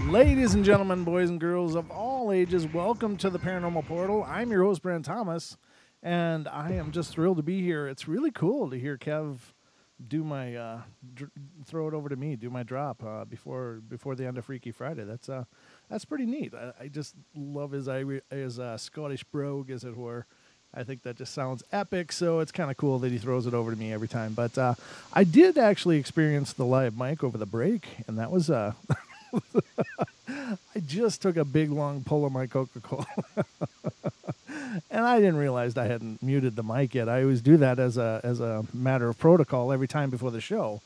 Ladies and gentlemen, boys and girls of all ages, welcome to the Paranormal Portal. I'm your host, Brent Thomas, and I am just thrilled to be here. It's really cool to hear Kev do my throw it over to me, do my drop before the end of Freaky Friday. That's pretty neat. I just love his Scottish brogue, as it were. I think that just sounds epic, so it's kind of cool that he throws it over to me every time. But I did actually experience the live mic over the break, and that was I just took a big, long pull of my Coca-Cola. And I didn't realize I hadn't muted the mic yet. I always do that as a matter of protocol every time before the show.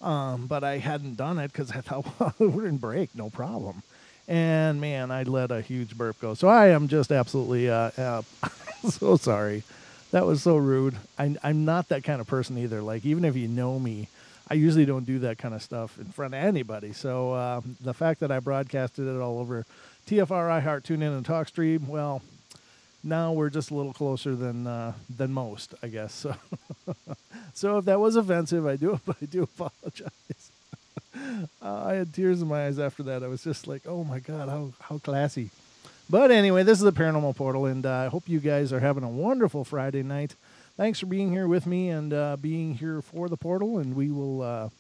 But I hadn't done it because I thought, well, we're in break, no problem. And, man, I let a huge burp go. So I am just absolutely so sorry. That was so rude. I'm not that kind of person either. Like, even if you know me, I usually don't do that kind of stuff in front of anybody. So the fact that I broadcasted it all over TFR, iHeart, TuneIn, and TalkStream, well, now we're just a little closer than most, I guess. So, so if that was offensive, I do apologize. I had tears in my eyes after that. I was just like, oh my God, how classy. But anyway, this is the Paranormal Portal, and I hope you guys are having a wonderful Friday night. Thanks for being here with me and being here for the portal, and we will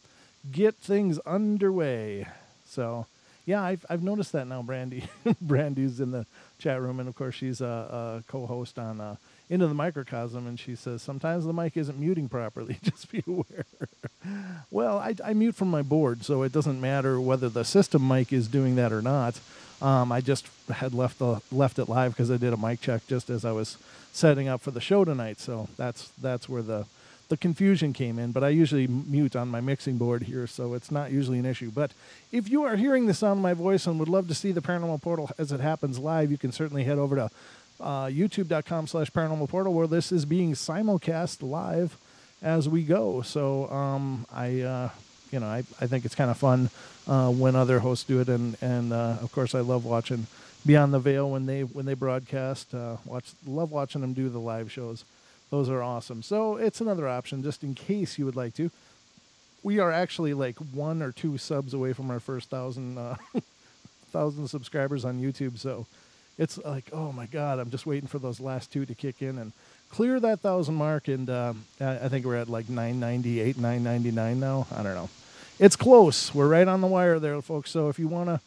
get things underway. So, yeah, I've noticed that now, Brandy. Brandy's in the chat room, and of course she's a co-host on Into the Microcosm, and she says sometimes the mic isn't muting properly. Just be aware. Well, I mute from my board, so it doesn't matter whether the system mic is doing that or not. I just had left it live because I did a mic check just as I was setting up for the show tonight. So that's where the confusion came in. But I usually mute on my mixing board here, so it's not usually an issue. But if you are hearing the sound of my voice and would love to see the Paranormal Portal as it happens live, you can certainly head over to youtube.com/Paranormal Portal, where this is being simulcast live as we go. So I think it's kind of fun when other hosts do it, and of course I love watching Beyond the Veil when they broadcast. Love watching them do the live shows. Those are awesome. So it's another option, just in case you would like to. We are actually like 1 or 2 subs away from our first 1,000 subscribers on YouTube. So it's like, oh my God, I'm just waiting for those last 2 to kick in and clear that 1,000 mark. And I think we're at like 998, 999 now. I don't know. It's close. We're right on the wire there, folks. So if you wanna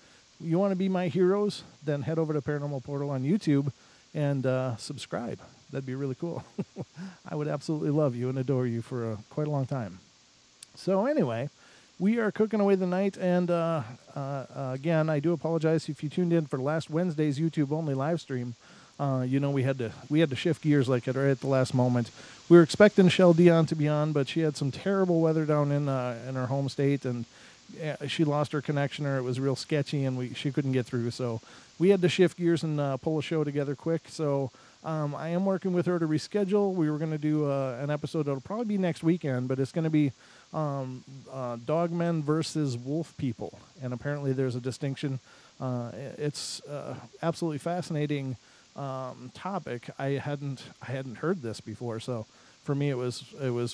be my heroes, then head over to Paranormal Portal on YouTube and subscribe. That'd be really cool. I would absolutely love you and adore you for quite a long time. So anyway, we are cooking away the night, and again, I do apologize if you tuned in for last Wednesday's YouTube-only live stream. We had to shift gears like right at the last moment. We were expecting Shell Dion to be on, but she had some terrible weather down in her home state, and she lost her connection, or it was real sketchy, and she couldn't get through. So we had to shift gears and pull a show together quick. So I am working with her to reschedule. We were going to do an episode that'll probably be next weekend, but it's going to be dogmen versus wolf people, and apparently there's a distinction. It's absolutely fascinating topic. I hadn't heard this before, so for me it was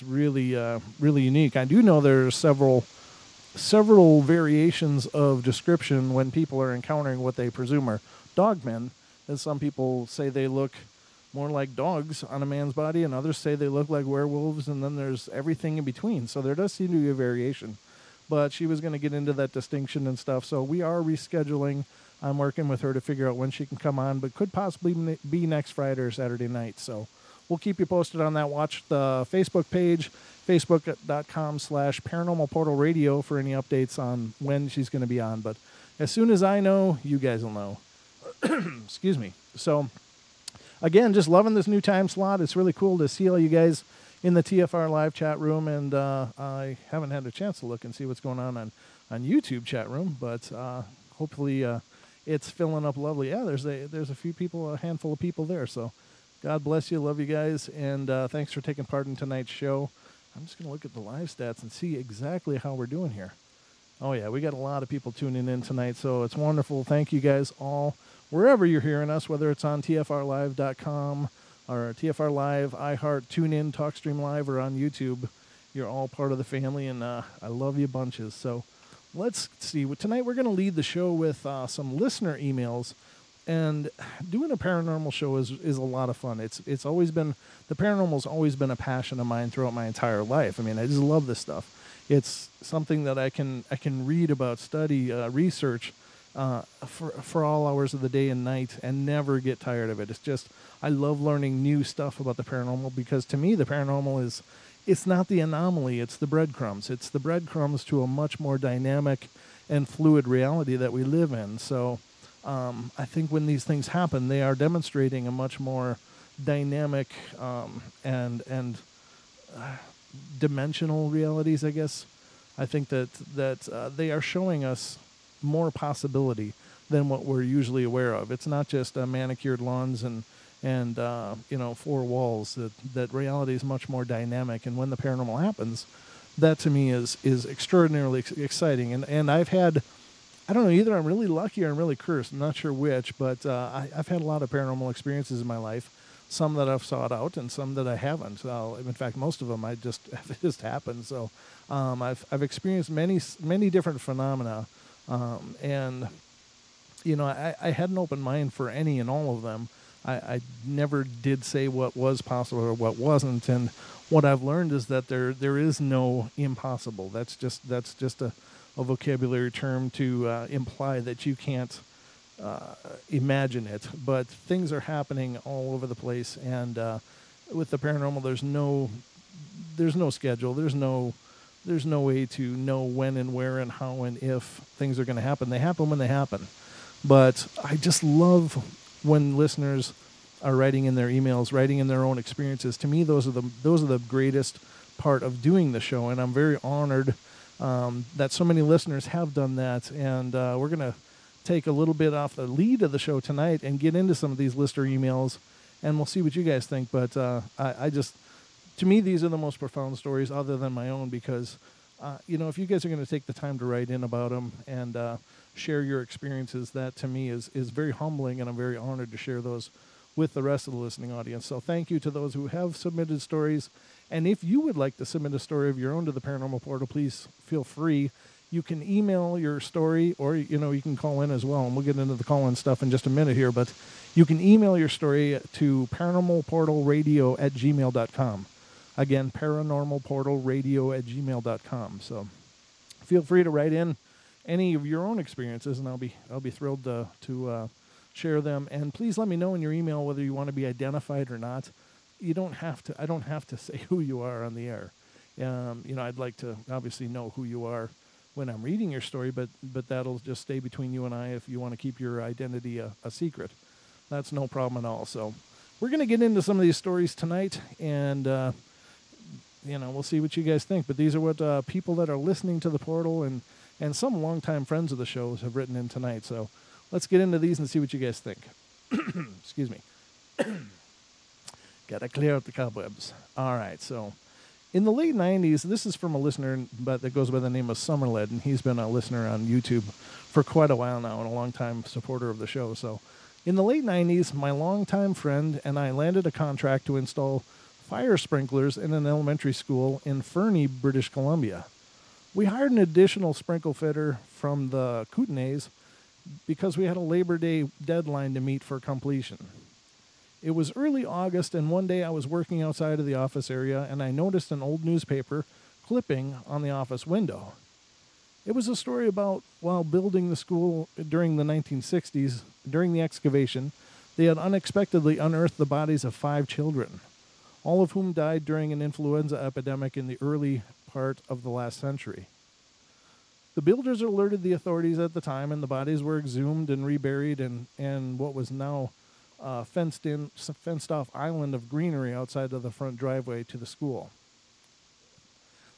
really really unique. I do know there's several variations of description when people are encountering what they presume are dogmen, and some people say they look more like dogs on a man's body, and others say they look like werewolves, and then there's everything in between. So there does seem to be a variation. But she was going to get into that distinction and stuff, so we are rescheduling. I'm working with her to figure out when she can come on, but could possibly be next Friday or Saturday night. So we'll keep you posted on that. Watch the Facebook page, facebook.com/Paranormal Portal Radio for any updates on when she's going to be on. But as soon as I know, you guys will know. Excuse me. So again, just loving this new time slot. It's really cool to see all you guys in the TFR live chat room, and I haven't had a chance to look and see what's going on YouTube chat room, but hopefully it's filling up lovely. Yeah, there's a few people, a handful of people there, so God bless you, love you guys, and thanks for taking part in tonight's show. I'm just going to look at the live stats and see exactly how we're doing here. Oh yeah, we got a lot of people tuning in tonight, so it's wonderful. Thank you guys all, wherever you're hearing us, whether it's on TFRlive.com or TFR Live, iHeart, TuneIn, TalkStream Live, or on YouTube. You're all part of the family, and I love you bunches. So let's see. Tonight we're going to lead the show with some listener emails. And doing a paranormal show is a lot of fun. It's always been, the paranormal's always been a passion of mine throughout my entire life. I mean, I just love this stuff. It's something that I can read about, study, research for all hours of the day and night, and never get tired of it. It's just, I love learning new stuff about the paranormal, because to me the paranormal is, it's not the anomaly, it's the breadcrumbs. It's the breadcrumbs to a much more dynamic and fluid reality that we live in. So I think when these things happen, they are demonstrating a much more dynamic and dimensional realities, I guess. I think that they are showing us more possibility than what we're usually aware of. It's not just manicured lawns and four walls. That reality is much more dynamic, and when the paranormal happens, that to me is extraordinarily exciting. And I've had, I don't know, either I'm really lucky or I'm really cursed. I'm not sure which, but I've had a lot of paranormal experiences in my life. Some that I've sought out, and some that I haven't. In fact, most of them it just happened. So I've experienced many different phenomena, and I had an open mind for any and all of them. I never did say what was possible or what wasn't, and what I've learned is that there is no impossible. That's just a vocabulary term to imply that you can't imagine it. But things are happening all over the place, and with the paranormal, there's no schedule. There's no way to know when and where and how and if things are going to happen. They happen when they happen. But I just love when listeners are writing in their emails, writing in their own experiences. To me, those are the greatest part of doing the show, and I'm very honored that so many listeners have done that. And we're going to take a little bit off the lead of the show tonight and get into some of these listener emails, and we'll see what you guys think. But I just, to me, these are the most profound stories other than my own, because if you guys are going to take the time to write in about them and share your experiences, that to me is very humbling, and I'm very honored to share those with the rest of the listening audience. So thank you to those who have submitted stories. And if you would like to submit a story of your own to the Paranormal Portal, please feel free. You can email your story, or you can call in as well, and we'll get into the call-in stuff in just a minute here. But you can email your story to paranormalportalradio@gmail.com. Again, paranormalportalradio@gmail.com. So feel free to write in any of your own experiences, and I'll be thrilled to share them. And please let me know in your email whether you want to be identified or not. You don't have to. I don't have to say who you are on the air. I'd like to obviously know who you are when I'm reading your story, but that'll just stay between you and I. If you want to keep your identity a secret, that's no problem at all. So we're going to get into some of these stories tonight, and we'll see what you guys think. But these are what people that are listening to the portal and some longtime friends of the shows have written in tonight. So let's get into these and see what you guys think. Excuse me. Got to clear out the cobwebs. All right, so in the late 90s, this is from a listener that goes by the name of Summerled, and he's been a listener on YouTube for quite a while now and a long-time supporter of the show. So in the late 90s, my longtime friend and I landed a contract to install fire sprinklers in an elementary school in Fernie, British Columbia. We hired an additional sprinkle fitter from the Kootenays because we had a Labor Day deadline to meet for completion. It was early August, and one day I was working outside of the office area, and I noticed an old newspaper clipping on the office window. It was a story about while building the school during the 1960s, during the excavation, they had unexpectedly unearthed the bodies of 5 children, all of whom died during an influenza epidemic in the early part of the last century. The builders alerted the authorities at the time, and the bodies were exhumed and reburied in what was now fenced-off island of greenery outside of the front driveway to the school.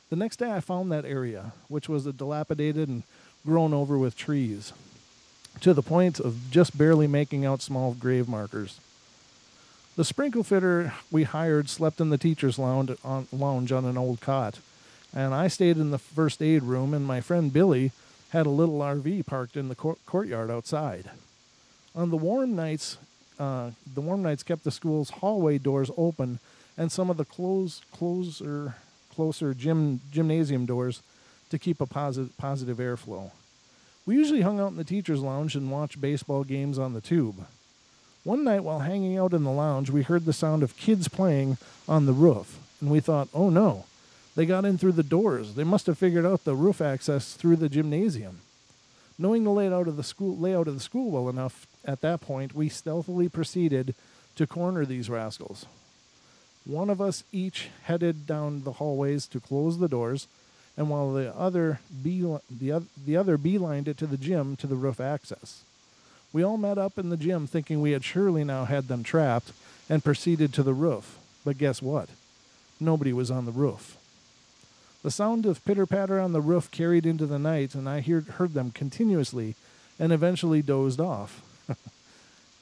The next day I found that area, which was dilapidated and grown over with trees, to the point of just barely making out small grave markers. The sprinkle fitter we hired slept in the teacher's lounge on an old cot, and I stayed in the first aid room, and my friend Billy had a little RV parked in the courtyard outside. On the warm nights kept the school's hallway doors open, and some of the closer gymnasium doors to keep a positive airflow. We usually hung out in the teacher's lounge and watched baseball games on the tube. One night while hanging out in the lounge, we heard the sound of kids playing on the roof, and we thought, oh no, they got in through the doors. They must have figured out the roof access through the gymnasium. Knowing the layout of the school well enough at that point, we stealthily proceeded to corner these rascals. One of us each headed down the hallways to close the doors, and while the other beelined it to the gym to the roof access. We all met up in the gym thinking we had surely now had them trapped and proceeded to the roof. But guess what? Nobody was on the roof. The sound of pitter-patter on the roof carried into the night, and I heard them continuously and eventually dozed off.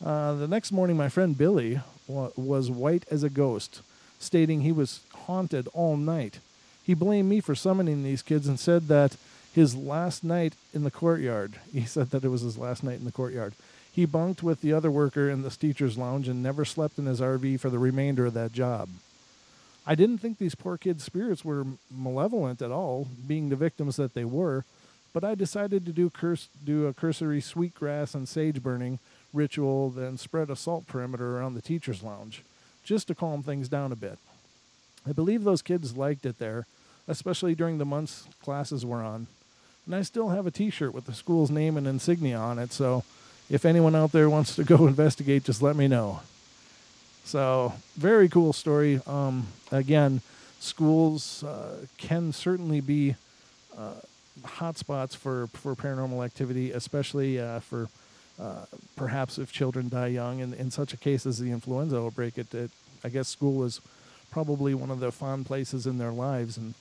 The next morning, my friend Billy was white as a ghost, stating he was haunted all night. He blamed me for summoning these kids and said that his last night in the courtyard. He said that it was his last night in the courtyard. He bunked with the other worker in the teacher's lounge and never slept in his RV for the remainder of that job. I didn't think these poor kids' spirits were malevolent at all, being the victims that they were, but I decided to do a cursory sweetgrass and sage burning ritual, then spread a salt perimeter around the teacher's lounge, just to calm things down a bit. I believe those kids liked it there, especially during the months classes were on. And I still have a t-shirt with the school's name and insignia on it, so if anyone out there wants to go investigate, just let me know. So, very cool story. Again, schools can certainly be hotspots for paranormal activity, especially for perhaps if children die young. And in such a case as the influenza outbreak, I guess school was probably one of the fond places in their lives. And,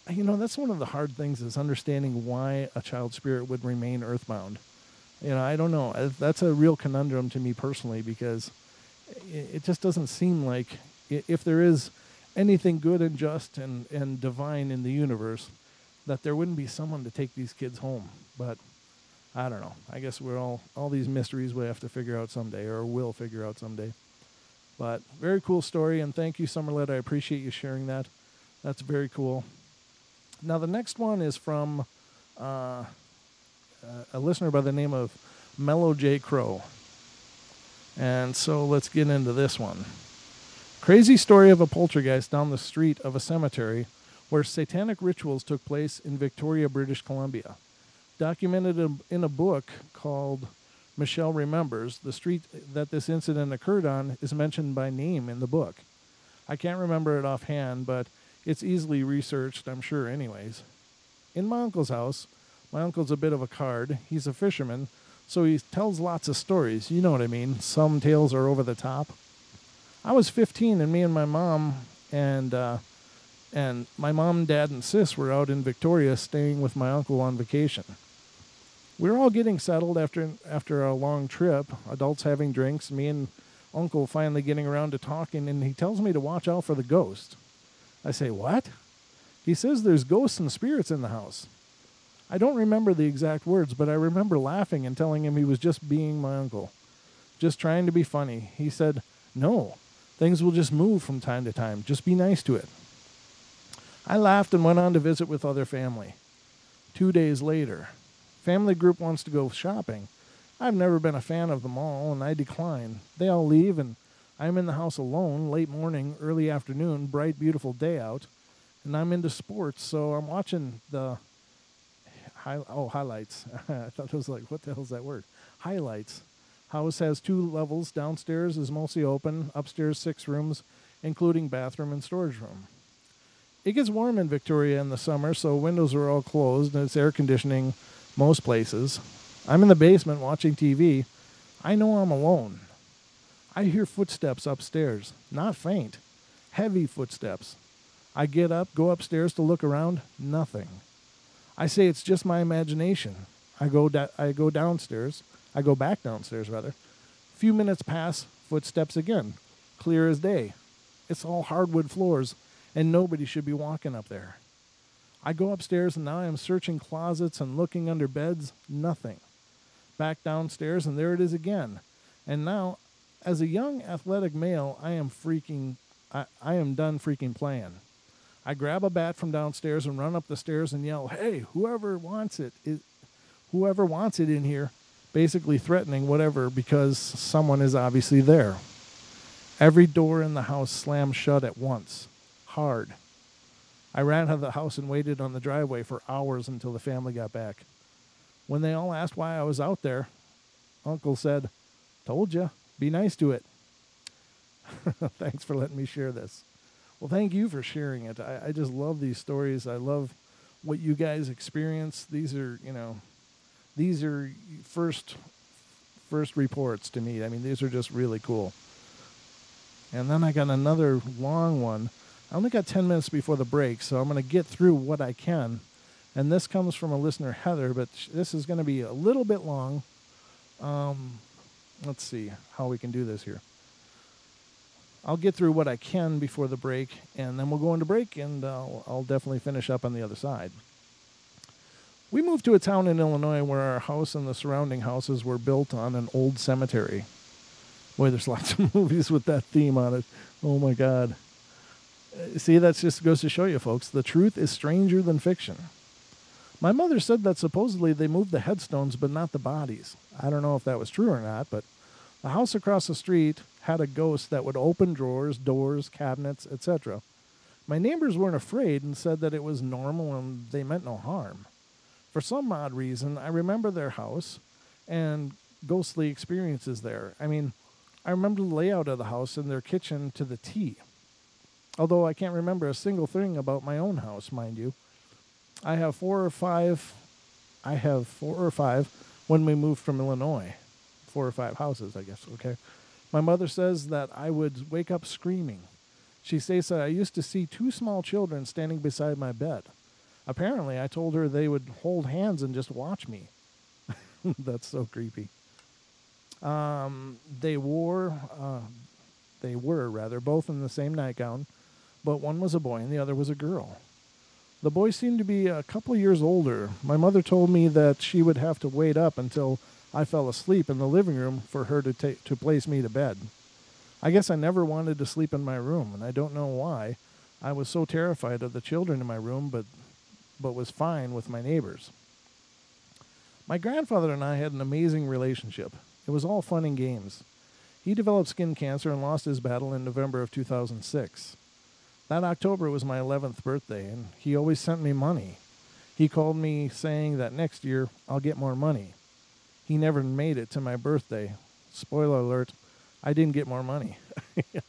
that's one of the hard things is understanding why a child's spirit would remain earthbound. I don't know. That's a real conundrum to me personally, because it just doesn't seem like if there is anything good and just and divine in the universe, that there wouldn't be someone to take these kids home. But I don't know. I guess we're all these mysteries we have to figure out someday, or will figure out someday. But very cool story, and thank you, Summerlet. I appreciate you sharing that. That's very cool. Now, the next one is from a listener by the name of Mellow J. Crow. And so let's get into this one. Crazy story of a poltergeist down the street of a cemetery where satanic rituals took place in Victoria, British Columbia. Documented in a book called Michelle Remembers, the street that this incident occurred on is mentioned by name in the book. I can't remember it offhand, but it's easily researched, I'm sure anyways. In my uncle's house, my uncle's a bit of a card. He's a fisherman, so he tells lots of stories. You know what I mean. Some tales are over the top. I was 15, and me and my mom and my mom, dad, and sis were out in Victoria staying with my uncle on vacation. We were all getting settled after a long trip, adults having drinks, me and uncle finally getting around to talking, and he tells me to watch out for the ghost. I say, what? He says there's ghosts and spirits in the house. I don't remember the exact words, but I remember laughing and telling him he was just being my uncle, just trying to be funny. He said, no, things will just move from time to time. Just be nice to it. I laughed and went on to visit with other family. 2 days later, family group wants to go shopping. I've never been a fan of them all, and I decline. They all leave, and I'm in the house alone, late morning, early afternoon, bright, beautiful day out, and I'm into sports, so I'm watching the highlights. I thought it was like, what the hell is that word? Highlights. House has 2 levels. Downstairs is mostly open. Upstairs, 6 rooms, including bathroom and storage room. It gets warm in Victoria in the summer, so windows are all closed, and it's air conditioning most places. I'm in the basement watching TV. I know I'm alone. I hear footsteps upstairs, not faint, heavy footsteps. I get up, go upstairs to look around, nothing. I say it's just my imagination. I go downstairs. I go back downstairs, rather. A few minutes pass, footsteps again, clear as day. It's all hardwood floors, and nobody should be walking up there. I go upstairs, and now I am searching closets and looking under beds, nothing. Back downstairs, and there it is again. And now, as a young athletic male, I am done freaking playing. I grab a bat from downstairs and run up the stairs and yell, "Hey, whoever wants it in here," basically threatening whatever, because someone is obviously there. Every door in the house slammed shut at once, hard. I ran out of the house and waited on the driveway for hours until the family got back. When they all asked why I was out there, Uncle said, "Told you, be nice to it." Thanks for letting me share this. Well, thank you for sharing it. I just love these stories. I love what you guys experience. These are first reports to me. I mean, these are just really cool. And then I got another long one. I only got 10 minutes before the break, so I'm going to get through what I can. And this comes from a listener, Heather, but this is going to be a little bit long. Let's see how we can do this here. I'll get through what I can before the break, and then we'll go into break, and I'll definitely finish up on the other side. We moved to a town in Illinois where our house and the surrounding houses were built on an old cemetery. Boy, there's lots of movies with that theme on it. Oh, my God. See, that just goes to show you, folks, the truth is stranger than fiction. My mother said that supposedly they moved the headstones, but not the bodies. I don't know if that was true or not, but the house across the street had a ghost that would open drawers, doors, cabinets, etc. My neighbors weren't afraid and said that it was normal and they meant no harm. For some odd reason, I remember their house and ghostly experiences there. I mean, I remember the layout of the house and their kitchen to the T. Although I can't remember a single thing about my own house, mind you. I have four or five when we moved from Illinois. 4 or 5 houses, I guess, okay? My mother says that I would wake up screaming. She says that I used to see 2 small children standing beside my bed. Apparently, I told her they would hold hands and just watch me. That's so creepy. They were both in the same nightgown, but one was a boy and the other was a girl. The boy seemed to be a couple years older. My mother told me that she would have to wait up until I fell asleep in the living room for her to place me to bed. I guess I never wanted to sleep in my room, and I don't know why. I was so terrified of the children in my room, but was fine with my neighbors. My grandfather and I had an amazing relationship. It was all fun and games. He developed skin cancer and lost his battle in November of 2006. That October was my 11th birthday, and he always sent me money. He called me saying that next year I'll get more money. He never made it to my birthday. Spoiler alert, I didn't get more money.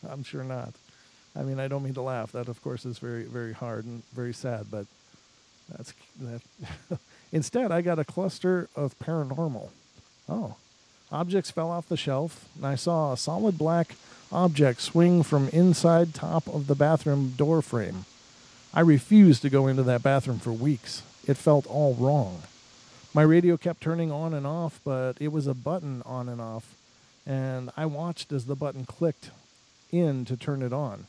I'm sure not. I mean, I don't mean to laugh. That, of course, is very, very hard and very sad, but that's that. Instead, I got a cluster of paranormal. Oh. Objects fell off the shelf, and I saw a solid black object swing from inside top of the bathroom door frame. I refused to go into that bathroom for weeks. It felt all wrong. My radio kept turning on and off, but it was a button on and off, and I watched as the button clicked in to turn it on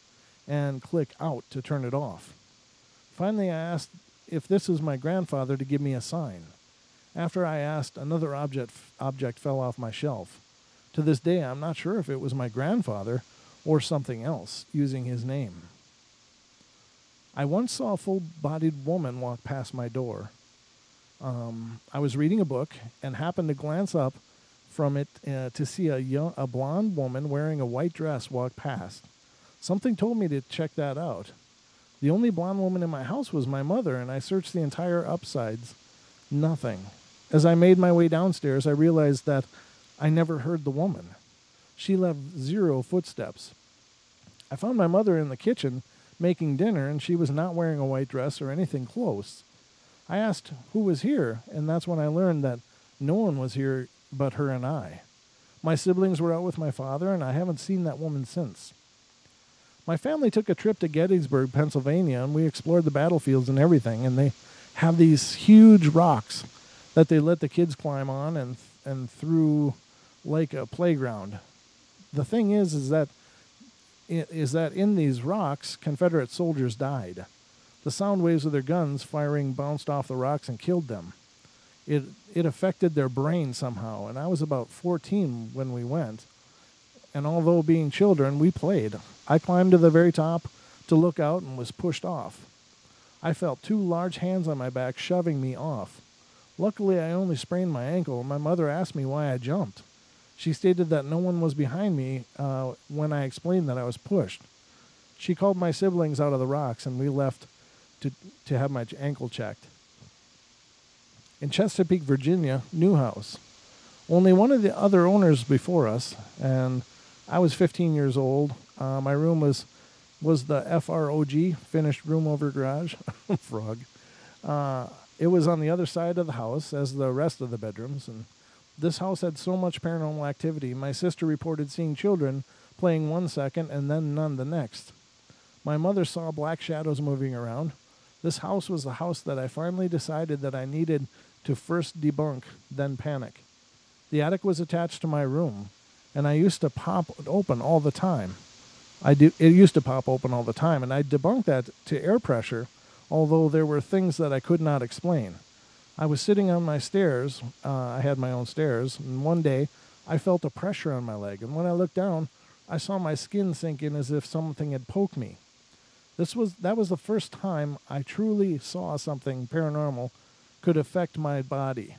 and click out to turn it off. Finally, I asked if this was my grandfather to give me a sign. After I asked, another object fell off my shelf. To this day, I'm not sure if it was my grandfather or something else using his name. I once saw a full-bodied woman walk past my door. I was reading a book and happened to glance up from it to see a blonde woman wearing a white dress walk past. Something told me to check that out. The only blonde woman in my house was my mother, and I searched the entire upsides. Nothing. As I made my way downstairs, I realized that I never heard the woman. She left 0 footsteps. I found my mother in the kitchen making dinner, and she was not wearing a white dress or anything close. I asked who was here, and that's when I learned that no one was here but her and I. My siblings were out with my father, and I haven't seen that woman since. My family took a trip to Gettysburg, Pennsylvania, and we explored the battlefields and everything, and they have these huge rocks that they let the kids climb on and through like a playground. The thing is that in these rocks, Confederate soldiers died. The sound waves of their guns firing bounced off the rocks and killed them. It affected their brain somehow, and I was about 14 when we went. And although being children, we played. I climbed to the very top to look out and was pushed off. I felt 2 large hands on my back shoving me off. Luckily, I only sprained my ankle, and my mother asked me why I jumped. She stated that no one was behind me when I explained that I was pushed. She called my siblings out of the rocks, and we left to have my ankle checked. In Chesapeake, Virginia, new house. Only one of the other owners before us, and I was 15 years old. My room was the FROG, finished room over garage, frog. It was on the other side of the house as the rest of the bedrooms, and this house had so much paranormal activity. My sister reported seeing children playing 1 second and then none the next. My mother saw black shadows moving around. This house was the house that I finally decided that I needed to first debunk, then panic. The attic was attached to my room, and I used to pop open all the time. It used to pop open all the time, and I debunked that to air pressure, although there were things that I could not explain. I was sitting on my stairs. I had my own stairs, and one day I felt a pressure on my leg, and when I looked down, I saw my skin sink in as if something had poked me. That was the first time I truly saw something paranormal could affect my body.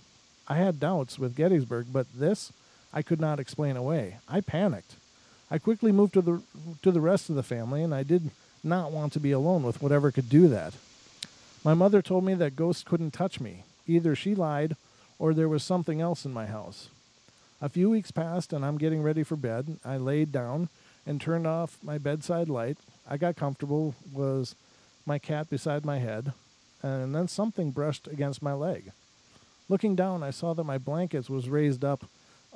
I had doubts with Gettysburg, but this I could not explain away. I panicked. I quickly moved to the rest of the family, and I did not want to be alone with whatever could do that. My mother told me that ghosts couldn't touch me. Either she lied or there was something else in my house. A few weeks passed, and I'm getting ready for bed. I laid down and turned off my bedside light. I got comfortable, was my cat beside my head, and then something brushed against my leg. Looking down, I saw that my blankets was raised up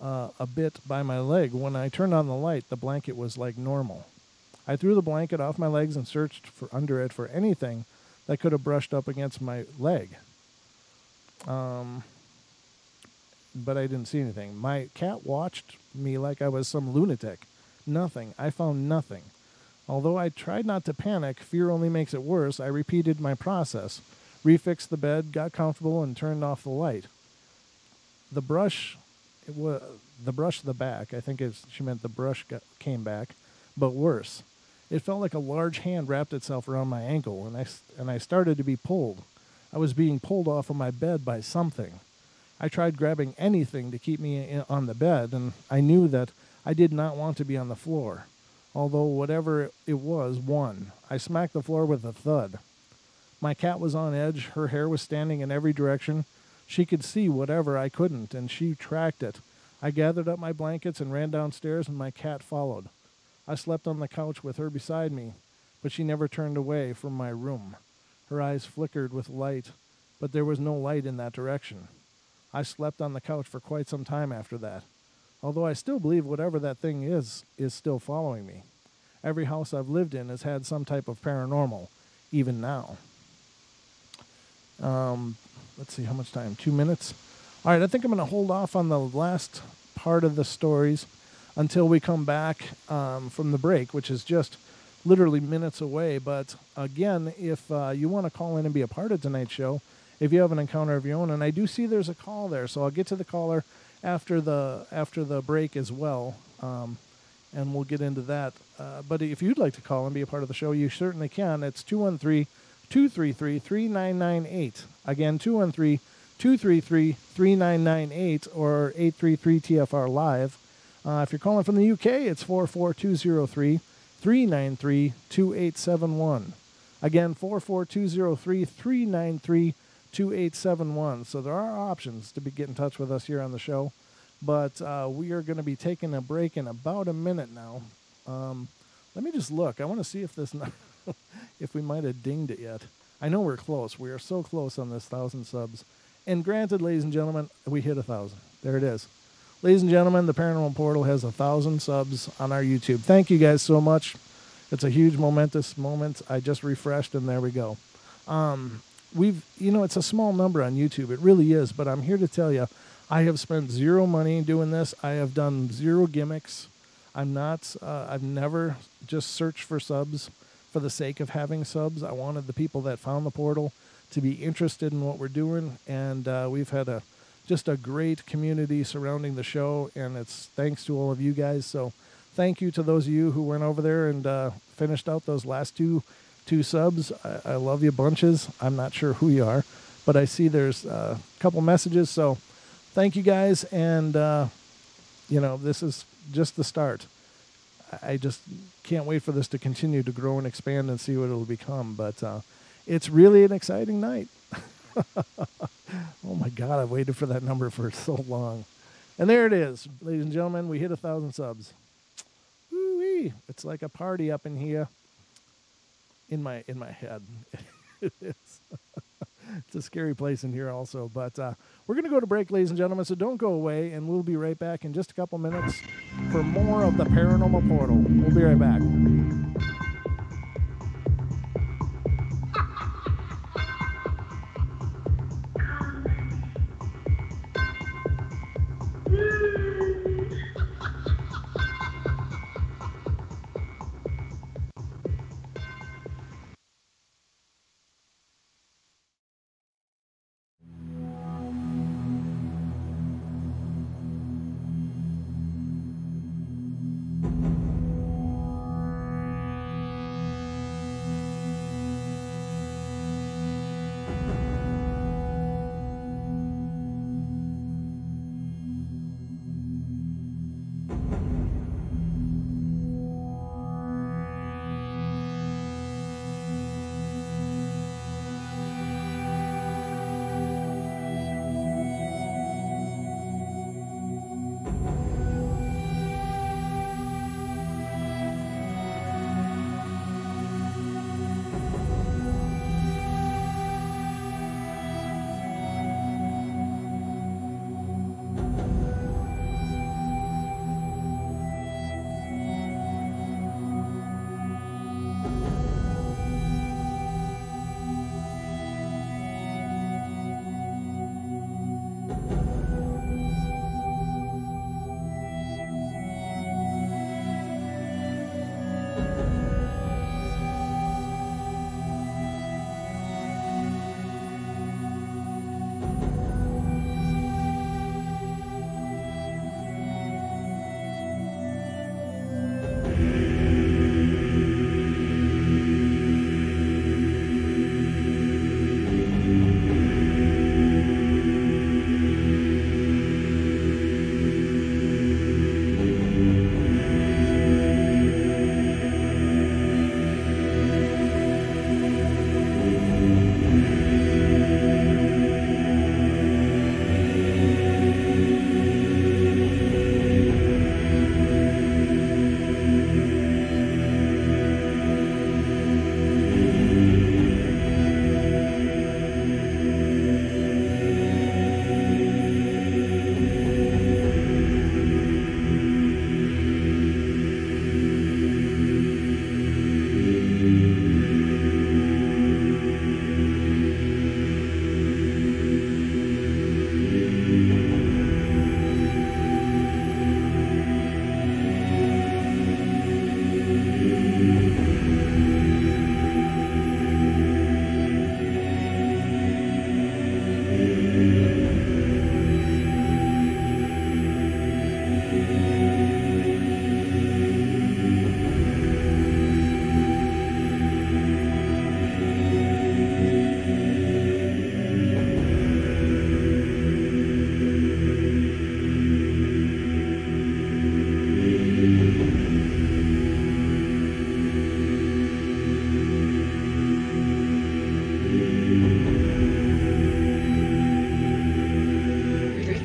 a bit by my leg. When I turned on the light, the blanket was like normal. I threw the blanket off my legs and searched under it for anything that could have brushed up against my leg. But I didn't see anything. My cat watched me like I was some lunatic. Nothing. I found nothing. Although I tried not to panic, fear only makes it worse. I repeated my process, refixed the bed, got comfortable, and turned off the light. The brush, the back, I think she meant the brush came back, but worse. It felt like a large hand wrapped itself around my ankle, and I started to be pulled. I was being pulled off of my bed by something. I tried grabbing anything to keep me on the bed, and I knew that I did not want to be on the floor. Although whatever it was, won. I smacked the floor with a thud. My cat was on edge. Her hair was standing in every direction. She could see whatever I couldn't, and she tracked it. I gathered up my blankets and ran downstairs, and my cat followed. I slept on the couch with her beside me, but she never turned away from my room. Her eyes flickered with light, but there was no light in that direction. I slept on the couch for quite some time after that, although I still believe whatever that thing is still following me. Every house I've lived in has had some type of paranormal, even now. Let's see, how much time? 2 minutes? All right, I think I'm going to hold off on the last part of the stories until we come back from the break, which is just literally minutes away. But again, if you want to call in and be a part of tonight's show, if you have an encounter of your own, and I do see there's a call there, so I'll get to the caller after the break as well, and we'll get into that. But if you'd like to call and be a part of the show, you certainly can. It's 213-233-3998. Again, 213-233-3998 or 833-TFR-LIVE. If you're calling from the UK, it's 44203-393-2871. Again, 44203-393-2871. So there are options to get in touch with us here on the show. But we are going to be taking a break in about a minute now. Let me just look. I want to see if if we might have dinged it yet. I know we're close. We are so close on this 1,000 subs. And granted, ladies and gentlemen, we hit 1,000. There it is. Ladies and gentlemen, the Paranormal Portal has 1,000 subs on our YouTube. Thank you guys so much. It's a huge momentous moment. I just refreshed, and there we go. It's a small number on YouTube. It really is. But I'm here to tell you, I have spent zero money doing this. I have done zero gimmicks. I've never just searched for subs for the sake of having subs. I wanted the people that found the portal to be interested in what we're doing, and we've had just a great community surrounding the show, and it's thanks to all of you guys. So thank you to those of you who went over there and finished out those last two 2 subs. I love you bunches. I'm not sure who you are, but I see there's a couple messages. So thank you guys. And, this is just the start. I just can't wait for this to continue to grow and expand and see what it'll become. But it's really an exciting night. Oh, my God. I've waited for that number for so long. And there it is. Ladies and gentlemen, we hit 1,000 subs. Woo-wee. It's like a party up in here. In my head. It is. It's a scary place in here also. But we're going to go to break, ladies and gentlemen, so don't go away, and we'll be right back in just a couple minutes for more of the Paranormal Portal. We'll be right back.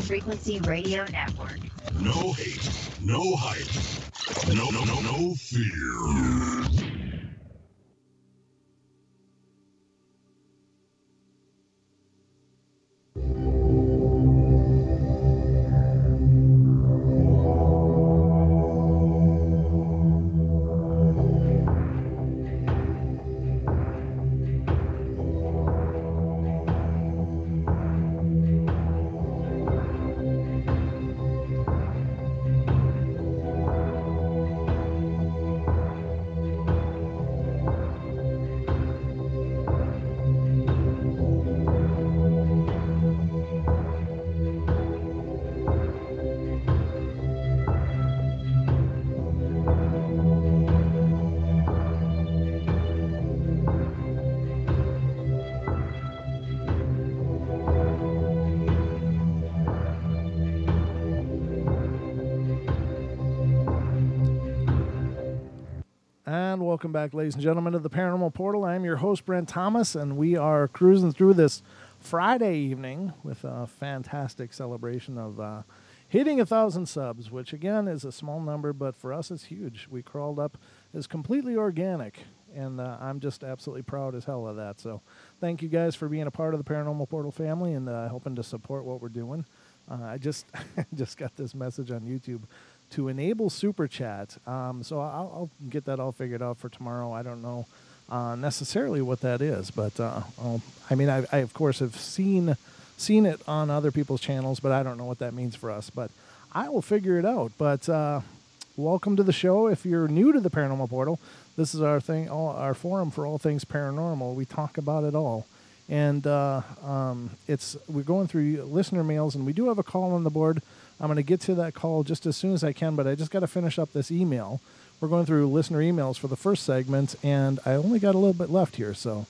Frequency Radio Network. No hate, no hype, no fear. And welcome back, ladies and gentlemen, to the Paranormal Portal. I'm your host, Brent Thomas, and we are cruising through this Friday evening with a fantastic celebration of hitting 1,000 subs, which, again, is a small number, but for us, it's huge. We crawled up as completely organic, and I'm just absolutely proud as hell of that. So thank you guys for being a part of the Paranormal Portal family and helping to support what we're doing. I just just got this message on YouTube to enable Super Chat. So I'll get that all figured out for tomorrow. I don't know necessarily what that is, but I mean, I of course have seen it on other people's channels, but I don't know what that means for us. But I will figure it out. But welcome to the show. If you're new to the Paranormal Portal, this is our thing, our forum for all things paranormal. We talk about it all. And we're going through listener mails, and we do have a call on the board. I'm going to get to that call just as soon as I can, but I just got to finish up this email. We're going through listener emails for the first segment, and I only got a little bit left here. So,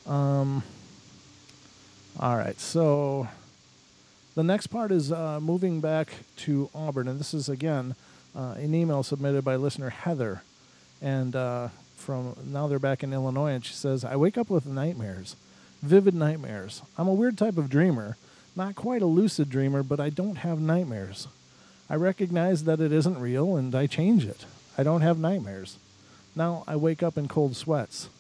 all right. So the next part is moving back to Auburn, and this is, again, an email submitted by listener Heather. And now they're back in Illinois, and she says, I wake up with nightmares. Vivid nightmares. I'm a weird type of dreamer. Not quite a lucid dreamer, but I don't have nightmares. I recognize that it isn't real, and I change it. I don't have nightmares. Now I wake up in cold sweats.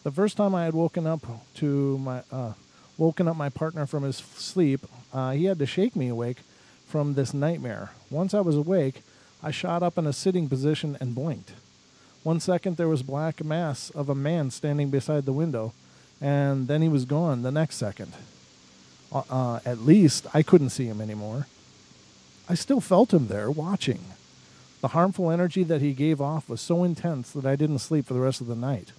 The first time I had woken up my partner from his sleep, he had to shake me awake from this nightmare. Once I was awake, I shot up in a sitting position and blinked. 1 second there was black mass of a man standing beside the window, and then he was gone the next second. At least I couldn't see him anymore. I still felt him there, watching. The harmful energy that he gave off was so intense that I didn't sleep for the rest of the night.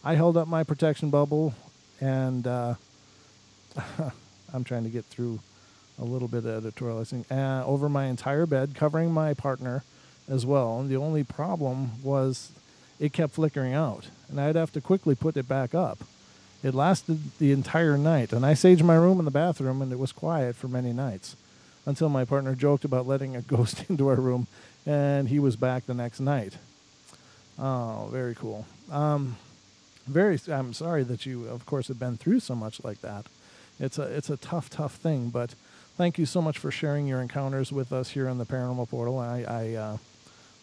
I held up my protection bubble, and I'm trying to get through a little bit of editorializing, over my entire bed, covering my partner as well. And the only problem was it kept flickering out, and I'd have to quickly put it back up. It lasted the entire night, and I saged my room and the bathroom, and it was quiet for many nights, until my partner joked about letting a ghost into our room, and he was back the next night. Oh, very cool. I'm sorry that you, of course, have been through so much like that. It's a tough thing, but thank you so much for sharing your encounters with us here on the Paranormal Portal. I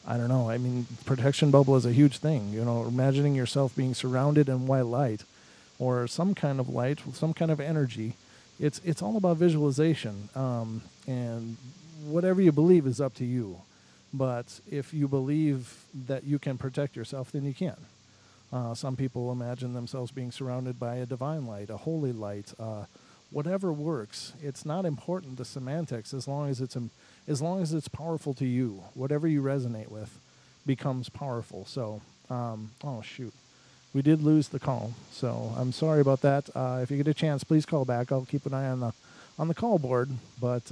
don't know. I mean, protection bubble is a huge thing. You know, imagining yourself being surrounded in white light, or some kind of light, some kind of energy. It's all about visualization, and whatever you believe is up to you. But if you believe that you can protect yourself, then you can. Some people imagine themselves being surrounded by a divine light, a holy light, whatever works. It's not important, the semantics, as long as it's powerful to you. Whatever you resonate with becomes powerful. So, oh shoot. We did lose the call, so I'm sorry about that. If you get a chance, please call back. I'll keep an eye on the call board, but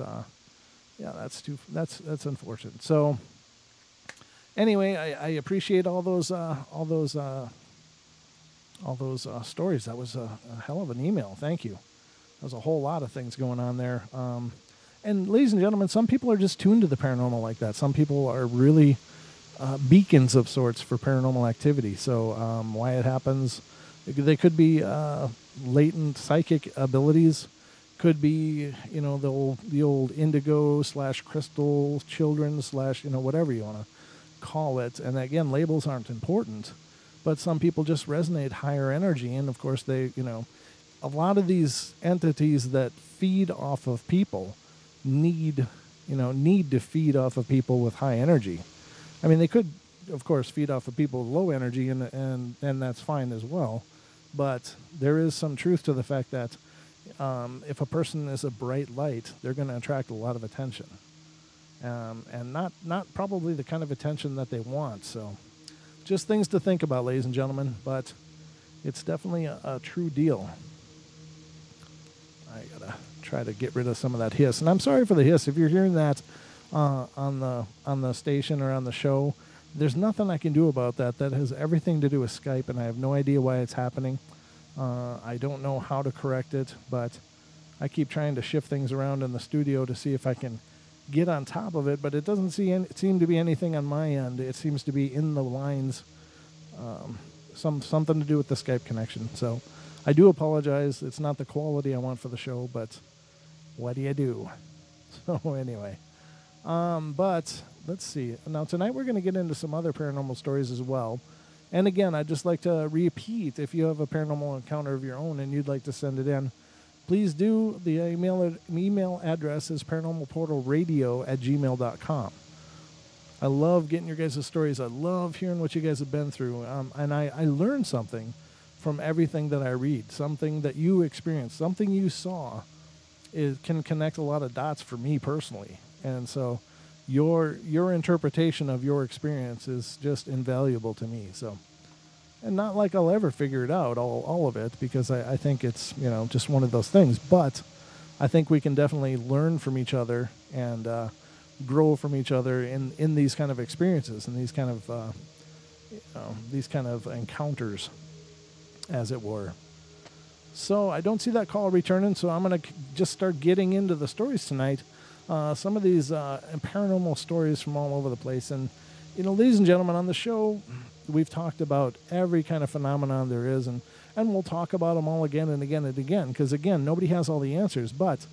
yeah, that's unfortunate. So anyway, I appreciate all those stories. That was a hell of an email. Thank you. There's a whole lot of things going on there. And ladies and gentlemen, some people are just tuned to the paranormal like that. Some people are really beacons of sorts for paranormal activity. So why it happens, they could be latent psychic abilities, could be, you know, the old indigo / crystal children / whatever you want to call it. And again, labels aren't important, but some people just resonate higher energy. And of course they, a lot of these entities that feed off of people need to feed off of people with high energy. I mean, they could, of course, feed off of people with low energy, and that's fine as well. But there is some truth to the fact that if a person is a bright light, they're going to attract a lot of attention, and not probably the kind of attention that they want. So just things to think about, ladies and gentlemen, but it's definitely a true deal. I got to try to get rid of some of that hiss. And I'm sorry for the hiss. If you're hearing that on the station or on the show, there's nothing I can do about that. That has everything to do with Skype, and I have no idea why it's happening. I don't know how to correct it, but I keep trying to shift things around in the studio to see if I can get on top of it, but it doesn't seem to be anything on my end. It seems to be in the lines something to do with the Skype connection. So I do apologize. It's not the quality I want for the show, but what do you do? So anyway, but let's see. Now tonight we're going to get into some other paranormal stories as well. And again, I'd just like to repeat, if you have a paranormal encounter of your own and you'd like to send it in, please do. The email address is paranormalportalradio@gmail.com. I love getting your guys' stories. I love hearing what you guys have been through. And I learn something from everything that I read, something that you experienced, something you saw. It can connect a lot of dots for me personally. And so your interpretation of your experience is just invaluable to me. So, and not like I'll ever figure it out, all of it, because I think it's, just one of those things. But I think we can definitely learn from each other and grow from each other in these kind of experiences and these kind of encounters, as it were. So I don't see that call returning, so I'm going to just start getting into the stories tonight. Some of these paranormal stories from all over the place. And, ladies and gentlemen, on the show, we've talked about every kind of phenomenon there is, and we'll talk about them all again and again and again, because, again, nobody has all the answers. But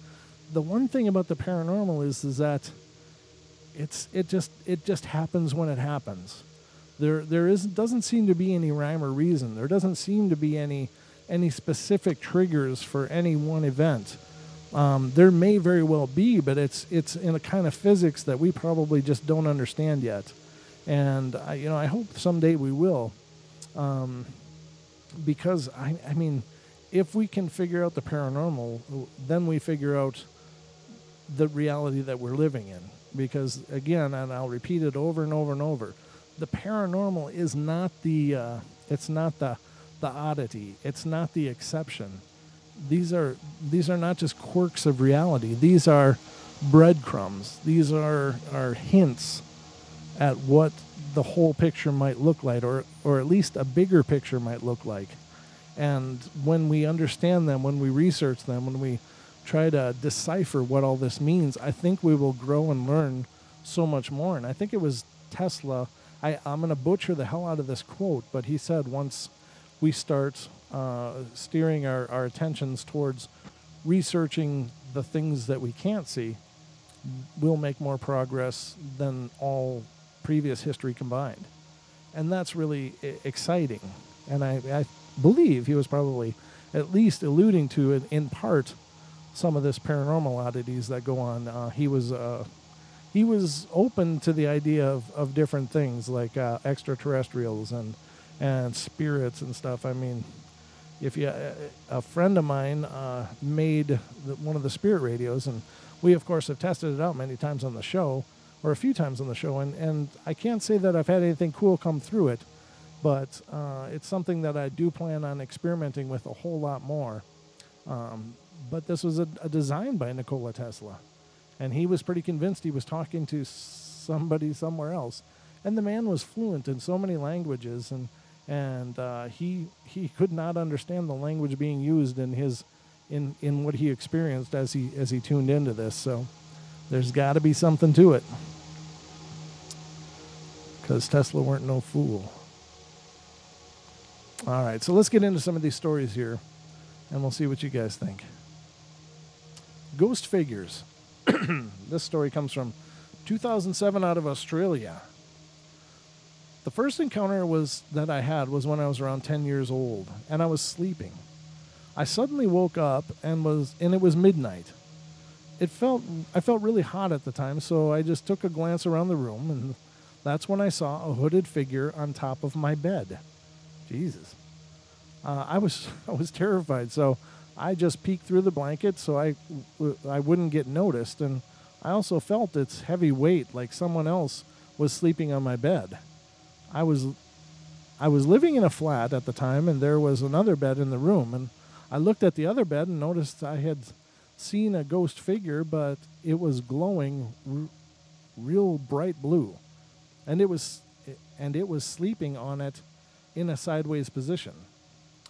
the one thing about the paranormal is that it just happens when it happens. There doesn't seem to be any rhyme or reason. There doesn't seem to be any specific triggers for any one event. There may very well be, but it's in a kind of physics that we probably just don't understand yet. And I hope someday we will, because I mean, if we can figure out the paranormal, then we figure out the reality that we're living in. Because again, and I'll repeat it over and over and over, the paranormal is not the oddity. It's not the exception. These are not just quirks of reality. These are breadcrumbs. These are hints at what the whole picture might look like, or at least a bigger picture might look like. And when we understand them, when we research them, when we try to decipher what all this means, I think we will grow and learn so much more. And I think it was Tesla. I'm going to butcher the hell out of this quote, but he said once we start steering our attentions towards researching the things that we can't see, we'll make more progress than all previous history combined. And that's really exciting. And I believe he was probably at least alluding to it in part some of this paranormal oddities that go on. He was open to the idea of different things like extraterrestrials and spirits and stuff. I mean, a friend of mine made one of the spirit radios, and we of course have tested it out many times on the show, or a few times on the show, and I can't say that I've had anything cool come through it, but it's something that I do plan on experimenting with a whole lot more. But this was a design by Nikola Tesla, and he was pretty convinced he was talking to somebody somewhere else. And the man was fluent in so many languages, and he could not understand the language being used in what he experienced as he tuned into this. So there's got to be something to it, because Tesla weren't no fool. All right, so let's get into some of these stories here, and we'll see what you guys think. Ghost figures. This story comes from 2007 out of Australia. The first encounter that I had was when I was around 10 years old, and I was sleeping. I suddenly woke up and it was midnight. I felt really hot at the time, so I just took a glance around the room, and that's when I saw a hooded figure on top of my bed. Jesus. I was terrified, so I just peeked through the blanket so I wouldn't get noticed, and I also felt its heavy weight, like someone else was sleeping on my bed. I was living in a flat at the time, and there was another bed in the room, and I looked at the other bed and noticed I had seen a ghost figure, but it was glowing real bright blue, and it was sleeping on it in a sideways position.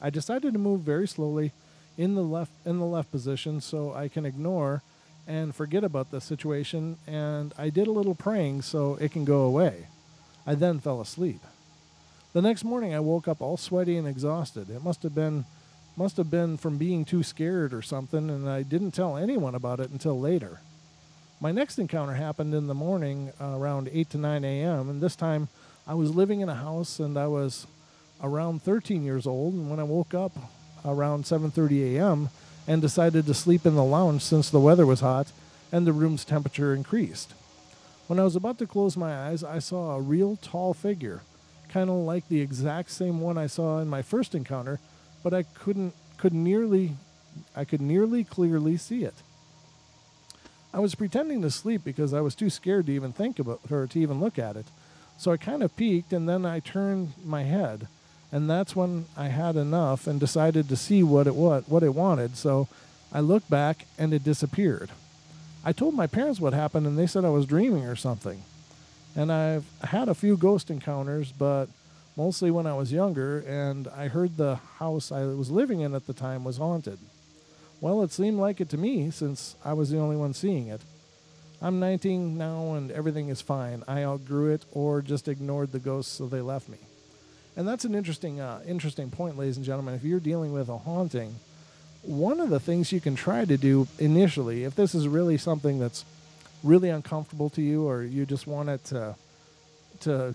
I decided to move very slowly in the left position so I can ignore and forget about the situation, and I did a little praying so it can go away. I then fell asleep. The next morning, I woke up all sweaty and exhausted. It must have been from being too scared or something, and I didn't tell anyone about it until later. My next encounter happened in the morning around 8 to 9 a.m., and this time I was living in a house, and I was around 13 years old, and when I woke up around 7:30 a.m. and decided to sleep in the lounge since the weather was hot and the room's temperature increased. When I was about to close my eyes, I saw a real tall figure, kind of like the exact same one I saw in my first encounter, but I could nearly clearly see it. I was pretending to sleep because I was too scared to even think about her, to even look at it. So I kind of peeked, and then I turned my head, and that's when I had enough and decided to see what it wanted. So I looked back, and it disappeared. I told my parents what happened, and they said I was dreaming or something. And I've had a few ghost encounters, but mostly when I was younger, and I heard the house I was living in at the time was haunted. Well, it seemed like it to me, since I was the only one seeing it. I'm 19 now, and everything is fine. I outgrew it or just ignored the ghosts, so they left me. And that's an interesting point, ladies and gentlemen. If you're dealing with a haunting, one of the things you can try to do initially, if this is really something that's really uncomfortable to you, or you just want it to to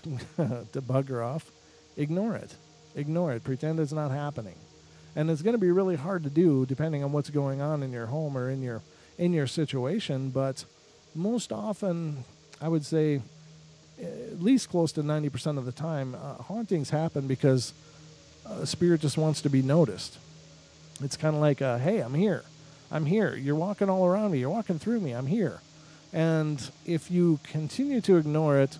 bugger off, ignore it. Ignore it. Pretend it's not happening. And it's going to be really hard to do depending on what's going on in your home or in your situation. But most often, I would say, at least close to 90% of the time, hauntings happen because a spirit just wants to be noticed. It's kind of like, hey, I'm here. I'm here. You're walking all around me. You're walking through me. I'm here. And if you continue to ignore it,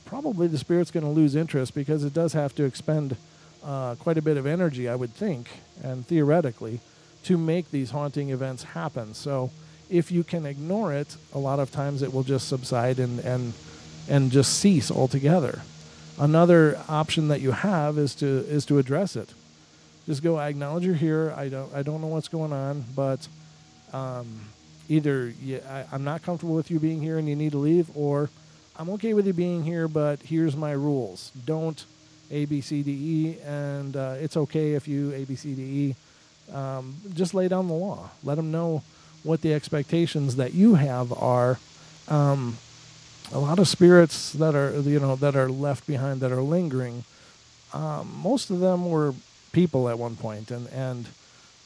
probably the spirit's going to lose interest because it does have to expend quite a bit of energy, I would think, and theoretically, to make these haunting events happen. So if you can ignore it, a lot of times it will just subside and just cease altogether. Another option that you have is to address it. Just go, I acknowledge you're here. I don't know what's going on, but either I'm not comfortable with you being here and you need to leave, or I'm okay with you being here, but here's my rules. Don't A, B, C, D, E, and it's okay if you A, B, C, D, E. Just lay down the law. Let them know what the expectations that you have are. A lot of spirits that are left behind, that are lingering, most of them were people at one point, and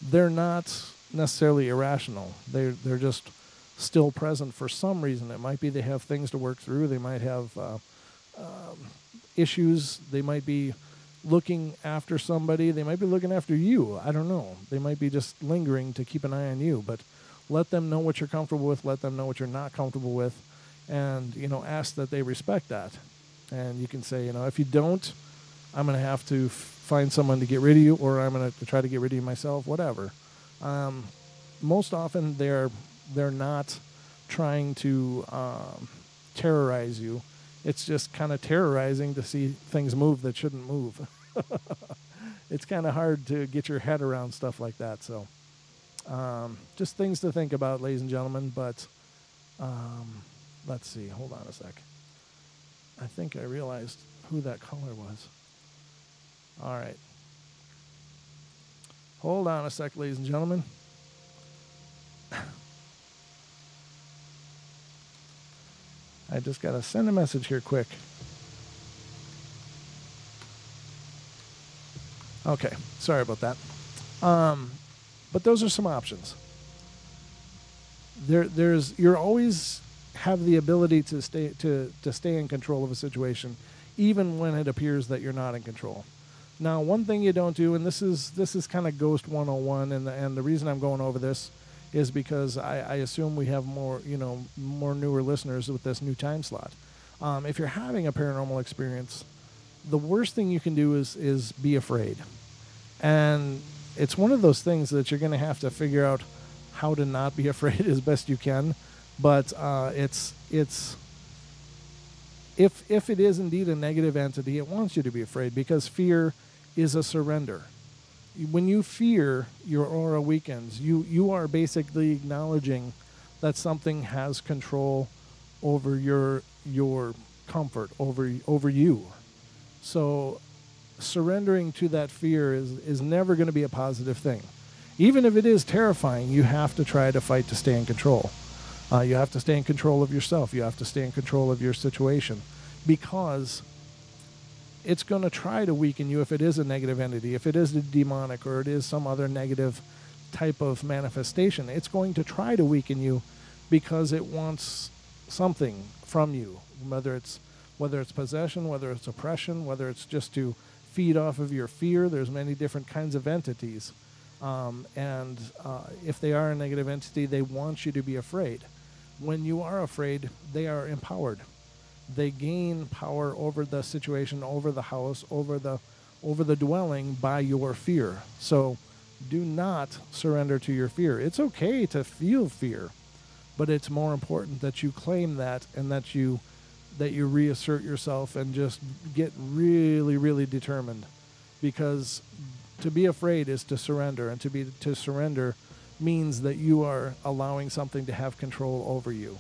they're not necessarily irrational. They're just still present for some reason. It might be they have things to work through. They might have issues. They might be looking after somebody. They might be looking after you. I don't know. They might be just lingering to keep an eye on you. But let them know what you're comfortable with. Let them know what you're not comfortable with. And, ask that they respect that. And you can say, if you don't, I'm going to have to find someone to get rid of you, or I'm going to try to get rid of you myself, whatever. Most often they're not trying to terrorize you. It's just kind of terrorizing to see things move that shouldn't move. It's kind of hard to get your head around stuff like that. So just things to think about, ladies and gentlemen. But let's see. Hold on a sec. I think I realized who that caller was. All right. Hold on a sec, ladies and gentlemen. I just got to send a message here quick. Okay, sorry about that. But those are some options. You're always have the ability to stay in control of a situation, even when it appears that you're not in control. Now, one thing you don't do, and this is kind of Ghost 101, and the reason I'm going over this is because I assume we have more newer listeners with this new time slot. If you're having a paranormal experience, the worst thing you can do is be afraid. And it's one of those things that you're going to have to figure out how to not be afraid as best you can. But it's if it is indeed a negative entity, it wants you to be afraid, because fear is a surrender. When you fear, your aura weakens. You are basically acknowledging that something has control over your comfort, over you. So surrendering to that fear is never going to be a positive thing. Even if it is terrifying, you have to try to fight to stay in control. You have to stay in control of yourself. You have to stay in control of your situation, because it's going to try to weaken you if it is a negative entity, if it is a demonic, or it is some other negative type of manifestation. It's going to try to weaken you because it wants something from you, whether it's possession, whether it's oppression, whether it's just to feed off of your fear. There's many different kinds of entities. And if they are a negative entity, they want you to be afraid. When you are afraid, they are empowered. They gain power over the situation, over the house, over the dwelling by your fear. So do not surrender to your fear. It's okay to feel fear, but it's more important that you claim that, and that you reassert yourself and just get really, really determined. Because to be afraid is to surrender, and to surrender means that you are allowing something to have control over you.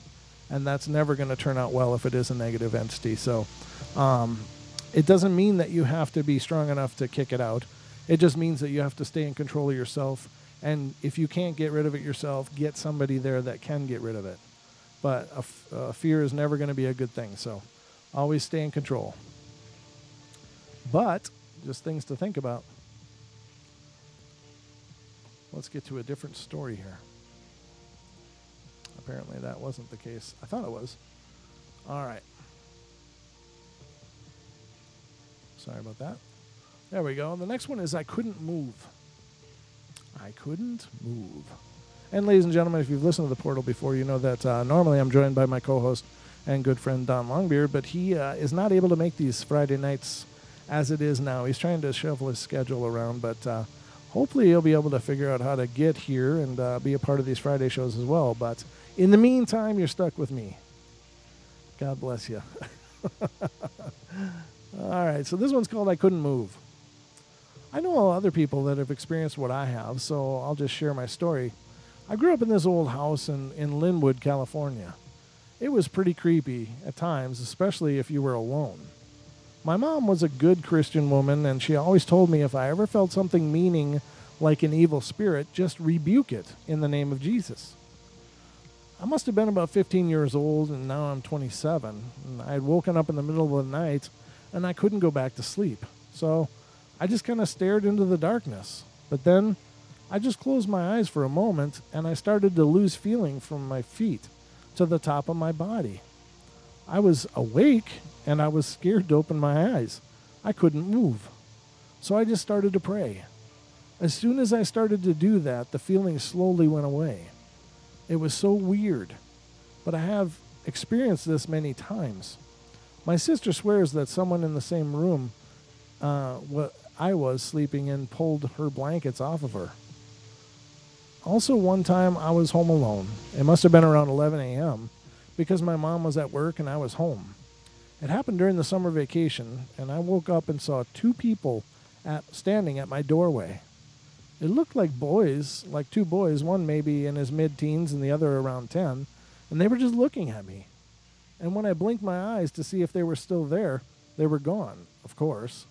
And that's never going to turn out well if it is a negative entity. So it doesn't mean that you have to be strong enough to kick it out. It just means that you have to stay in control of yourself. And if you can't get rid of it yourself, get somebody there that can get rid of it. But fear is never going to be a good thing. So always stay in control. But just things to think about. Let's get to a different story here. Apparently that wasn't the case. I thought it was. All right. Sorry about that. There we go. The next one is I couldn't move. I couldn't move. And ladies and gentlemen, if you've listened to the Portal before, you know that normally I'm joined by my co-host and good friend Don Longbeard, but he is not able to make these Friday nights as it is now. He's trying to shuffle his schedule around, but hopefully he'll be able to figure out how to get here and be a part of these Friday shows as well. But in the meantime, you're stuck with me. God bless you. All right, so this one's called I Couldn't Move. I know other people that have experienced what I have, so I'll just share my story. I grew up in this old house in Linwood, California. It was pretty creepy at times, especially if you were alone. My mom was a good Christian woman, and she always told me if I ever felt something meaning like an evil spirit, just rebuke it in the name of Jesus. I must have been about 15 years old, and now I'm 27. And I had woken up in the middle of the night, and I couldn't go back to sleep. So I just kind of stared into the darkness. But then I just closed my eyes for a moment, and I started to lose feeling from my feet to the top of my body. I was awake, and I was scared to open my eyes. I couldn't move. So I just started to pray. As soon as I started to do that, the feeling slowly went away. It was so weird, but I have experienced this many times. My sister swears that someone in the same room what I was sleeping in pulled her blankets off of her. Also, one time I was home alone. It must have been around 11 a.m. because my mom was at work and I was home. It happened during the summer vacation, and I woke up and saw two people standing at my doorway. It looked like boys, like two boys, one maybe in his mid-teens and the other around 10, and they were just looking at me. And when I blinked my eyes to see if they were still there, they were gone, of course.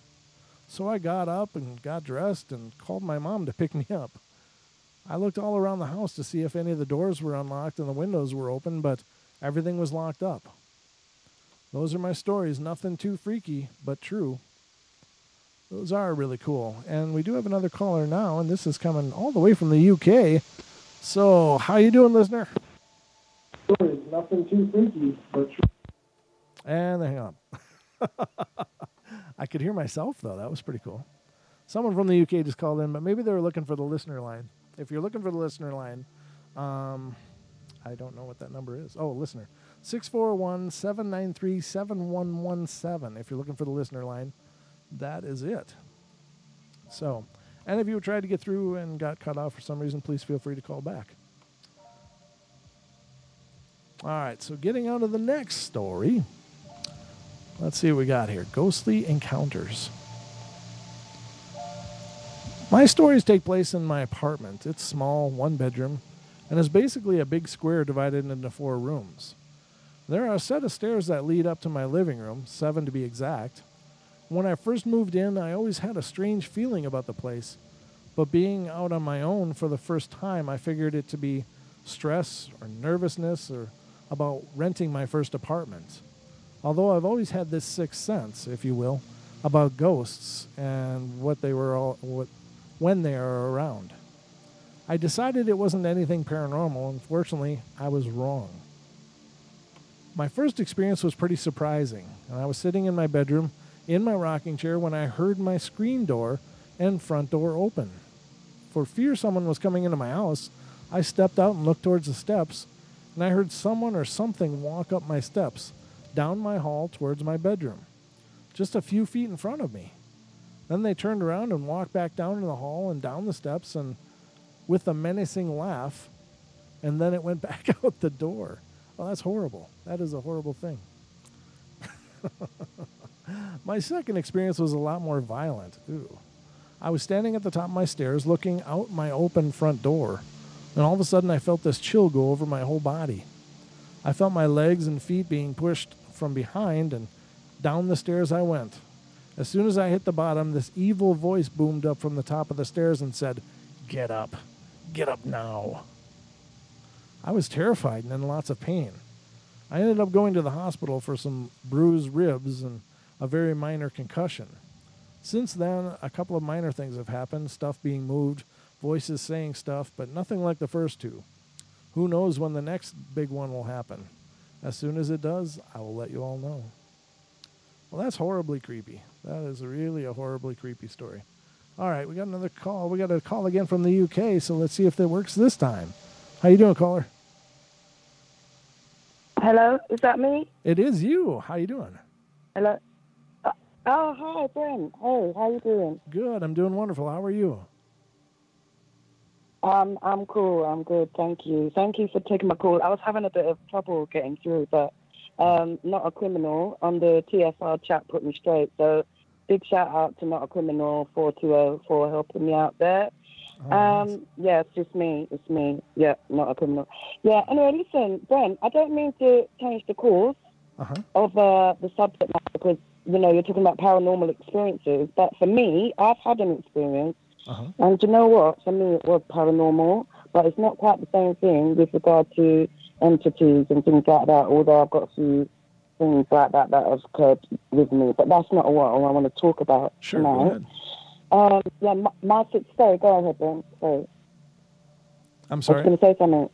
So I got up and got dressed and called my mom to pick me up. I looked all around the house to see if any of the doors were unlocked and the windows were open, but everything was locked up. Those are my stories. Nothing too freaky, but true. Those are really cool. And we do have another caller now, and this is coming all the way from the UK. So, how you doing, listener? Stories. Nothing too freaky, but true. And hang on. I could hear myself, though. That was pretty cool. Someone from the UK just called in, but maybe they were looking for the listener line. If you're looking for the listener line, I don't know what that number is. Oh, listener. 641-793-7117. If you're looking for the listener line, that is it. So, and if you tried to get through and got cut off for some reason, please feel free to call back. All right, so getting on to the next story. Let's see what we got here. Ghostly encounters. My stories take place in my apartment. It's small, one bedroom, and is basically a big square divided into 4 rooms. There are a set of stairs that lead up to my living room, 7 to be exact. When I first moved in, I always had a strange feeling about the place. But being out on my own for the first time, I figured it to be stress or nervousness or about renting my first apartment. Although I've always had this sixth sense, if you will, about ghosts and when they are around. I decided it wasn't anything paranormal. Unfortunately, I was wrong. My first experience was pretty surprising, and I was sitting in my bedroom in my rocking chair when I heard my screen door and front door open. For fear someone was coming into my house, I stepped out and looked towards the steps, and I heard someone or something walk up my steps, down my hall towards my bedroom, just a few feet in front of me. Then they turned around and walked back down in the hall and down the steps, and with a menacing laugh, and then it went back out the door. Well, that's horrible. That is a horrible thing. My second experience was a lot more violent. Ooh. I was standing at the top of my stairs looking out my open front door, and all of a sudden I felt this chill go over my whole body. I felt my legs and feet being pushed from behind, and down the stairs I went. As soon as I hit the bottom, this evil voice boomed up from the top of the stairs and said, "Get up. Get up now." I was terrified and in lots of pain. I ended up going to the hospital for some bruised ribs and a very minor concussion. Since then, a couple of minor things have happened, stuff being moved, voices saying stuff, but nothing like the first two. Who knows when the next big one will happen? As soon as it does, I will let you all know. Well, that's horribly creepy. That is really a horribly creepy story. All right, we got another call. We got a call again from the UK, so let's see if that works this time. How you doing, caller? Hello, is that me? It is you. How you doing? Hello. Oh, hi, Brent. Hey, how you doing? Good. I'm doing wonderful. How are you? I'm cool. I'm good. Thank you. Thank you for taking my call. I was having a bit of trouble getting through, but Not a Criminal on the TFR chat put me straight. So big shout out to Not a Criminal 420 for helping me out there. Nice. Yeah, it's just me. It's me. Yeah, Not a Criminal. Yeah, anyway, listen, Brent, I don't mean to change the course of the subject matter because, you know, you're talking about paranormal experiences. But for me, I've had an experience. And you know what? For me, it was paranormal. But it's not quite the same thing with regard to entities and things like that, although I've got a few things like that have occurred with me. But that's not what I want to talk about tonight. Go ahead. Yeah, sorry, go ahead, Ben. Sorry. I'm sorry. I was going to say something.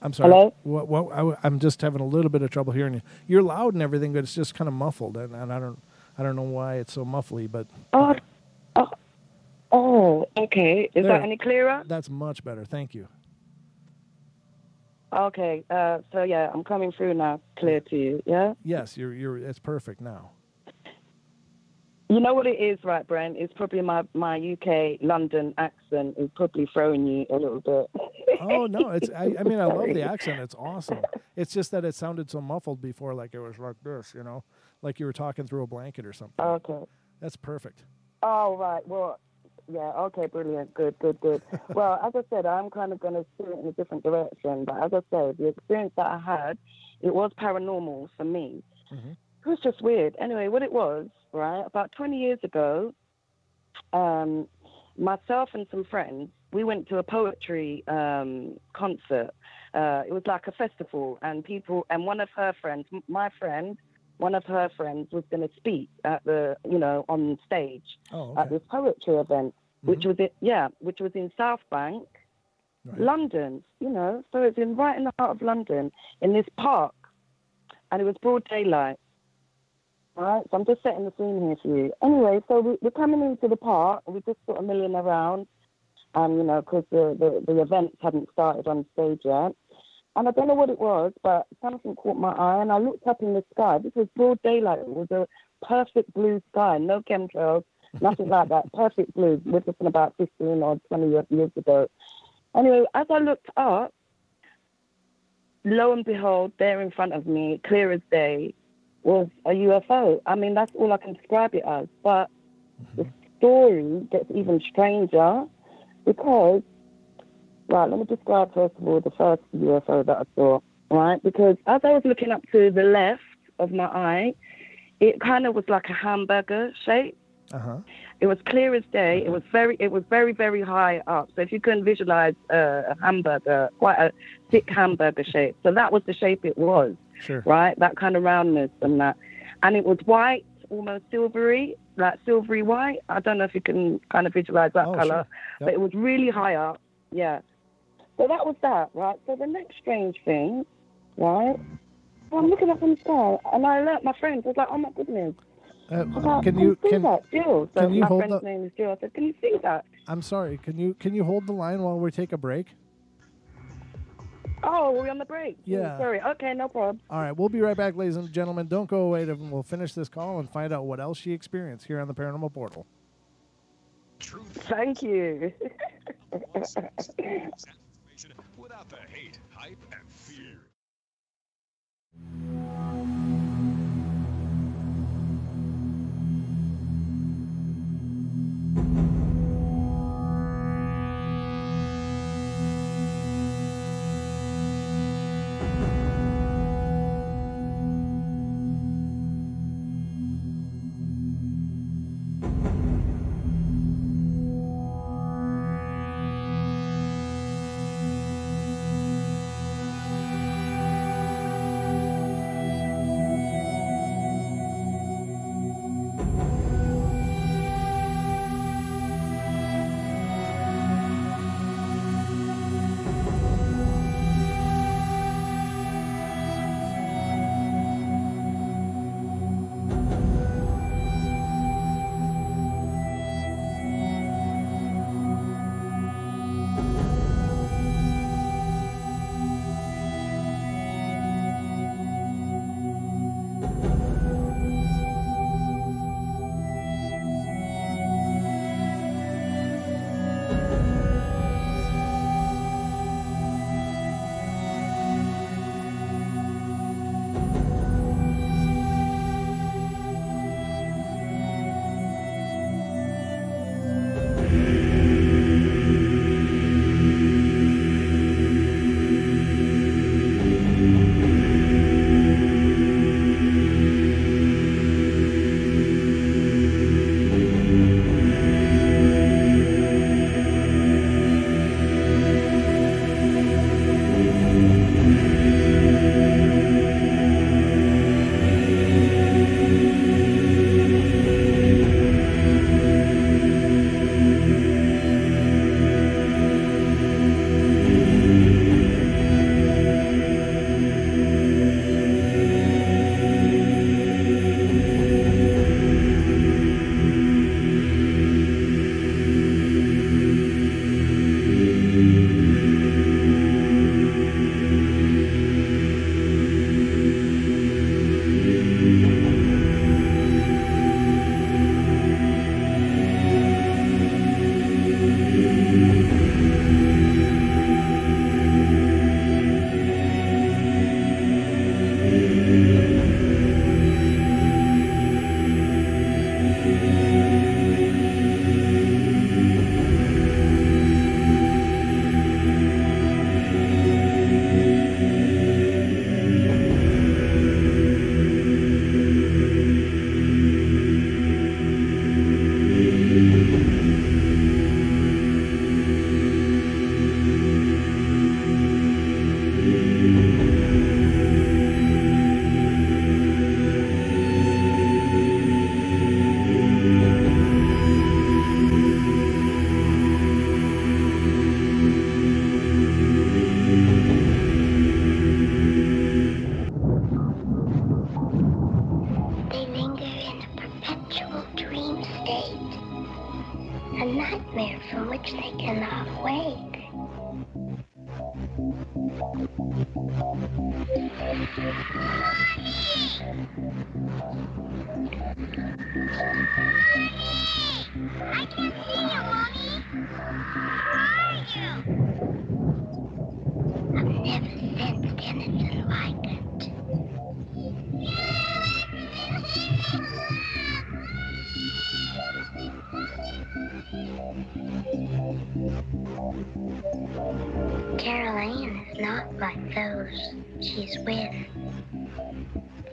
I'm sorry. Hello? I'm just having a little bit of trouble hearing you. You're loud and everything, but it's just kind of muffled, and I don't know why it's so muffly, but... Oh, okay. Is that any clearer? That's much better. Thank you. Okay. So yeah, I'm coming through now, clear to you. Yeah. Yes, it's perfect now. You know what it is, right, Brent? It's probably my UK London accent is probably throwing you a little bit. Oh no, I mean I love the accent. It's awesome. It's just that it sounded so muffled before, like it was like this, you know, like you were talking through a blanket or something. Okay. That's perfect. Oh right. Well. Yeah, okay, brilliant. Good. Well, as I said, I'm kind of going to steer it in a different direction. But as I said, the experience that I had, it was paranormal for me. It was just weird. Anyway, what it was, right, about 20 years ago, myself and some friends, we went to a poetry concert. It was like a festival, and one of her friends, one of her friends was going to speak at on stage at this poetry event, which was in South Bank, London, so it's right in the heart of London, in this park, and it was broad daylight. All right, so I'm just setting the scene here for you. Anyway, so we're coming into the park, and we're just sort of milling around, because the events hadn't started on stage yet. And I don't know what it was, but something caught my eye, and I looked up in the sky. This was broad daylight. It was a perfect blue sky, no chemtrails, nothing like that. Perfect blue. We're talking about 15 or 20 years ago. Anyway, as I looked up, lo and behold, there in front of me, clear as day, was a UFO. I mean, that's all I can describe it as. But the story gets even stranger because... Right, let me describe first of all the first UFO that I saw, right? Because as I was looking up to the left of my eye, it kind of was like a hamburger shape. Uh-huh. It was clear as day. It was very, very high up. So if you can visualize a hamburger, quite a thick hamburger shape. So that was the shape it was. Sure. Right? That kind of roundness and that. And it was white, almost silvery, like silvery white. I don't know if you can kind of visualize that color. Sure. Yep. But it was really high up. Yeah. So that was that, right? So the next strange thing, right? I'm looking up in the sky, and I alert my friends. I was like, "Oh my goodness!" Can you see that, Jill? So can you my hold friend's name is Jill. I said, "Can you see that?" I'm sorry. Can you hold the line while we take a break? Oh, we're on the break. Yeah. Sorry. Okay, no problem. All right, we'll be right back, ladies and gentlemen. Don't go away. We'll finish this call and find out what else she experienced here on the Paranormal Portal. Thank you. Without the hate, hype, and fear.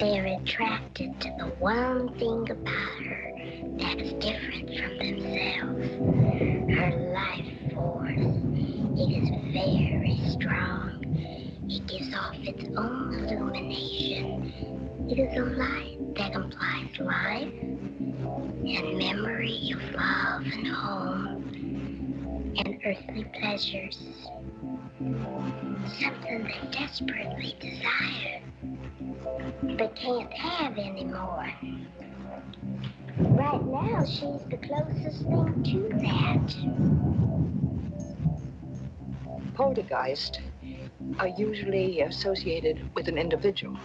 They're attracted to the one thing about her that is different from themselves. Her life force. It is very strong. It gives off its own illumination. It is a light that implies life and memory of love and home and earthly pleasures. Something they desperately desire, but can't have anymore. Right now, she's the closest thing to that. Poltergeists are usually associated with an individual.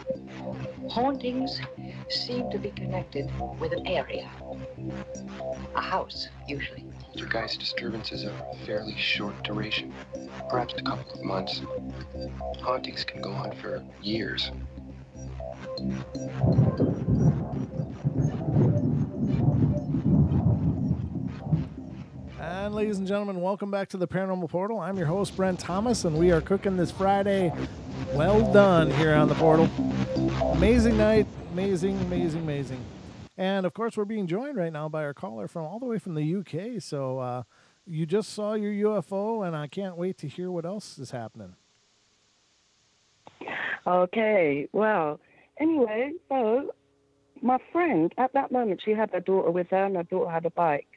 Hauntings seem to be connected with an area. A house, usually. Poltergeist disturbances are of fairly short duration, perhaps a couple of months. Hauntings can go on for years. And ladies and gentlemen, welcome back to the Paranormal Portal. I'm your host, Brent Thomas, and we are cooking this Friday. Well done here on the Portal. Amazing night. Amazing, amazing, amazing. And, of course, we're being joined right now by our caller from all the way from the UK. So you just saw your UFO, and I can't wait to hear what else is happening. Okay, well, anyway, so my friend, at that moment, she had her daughter with her, and her daughter had a bike,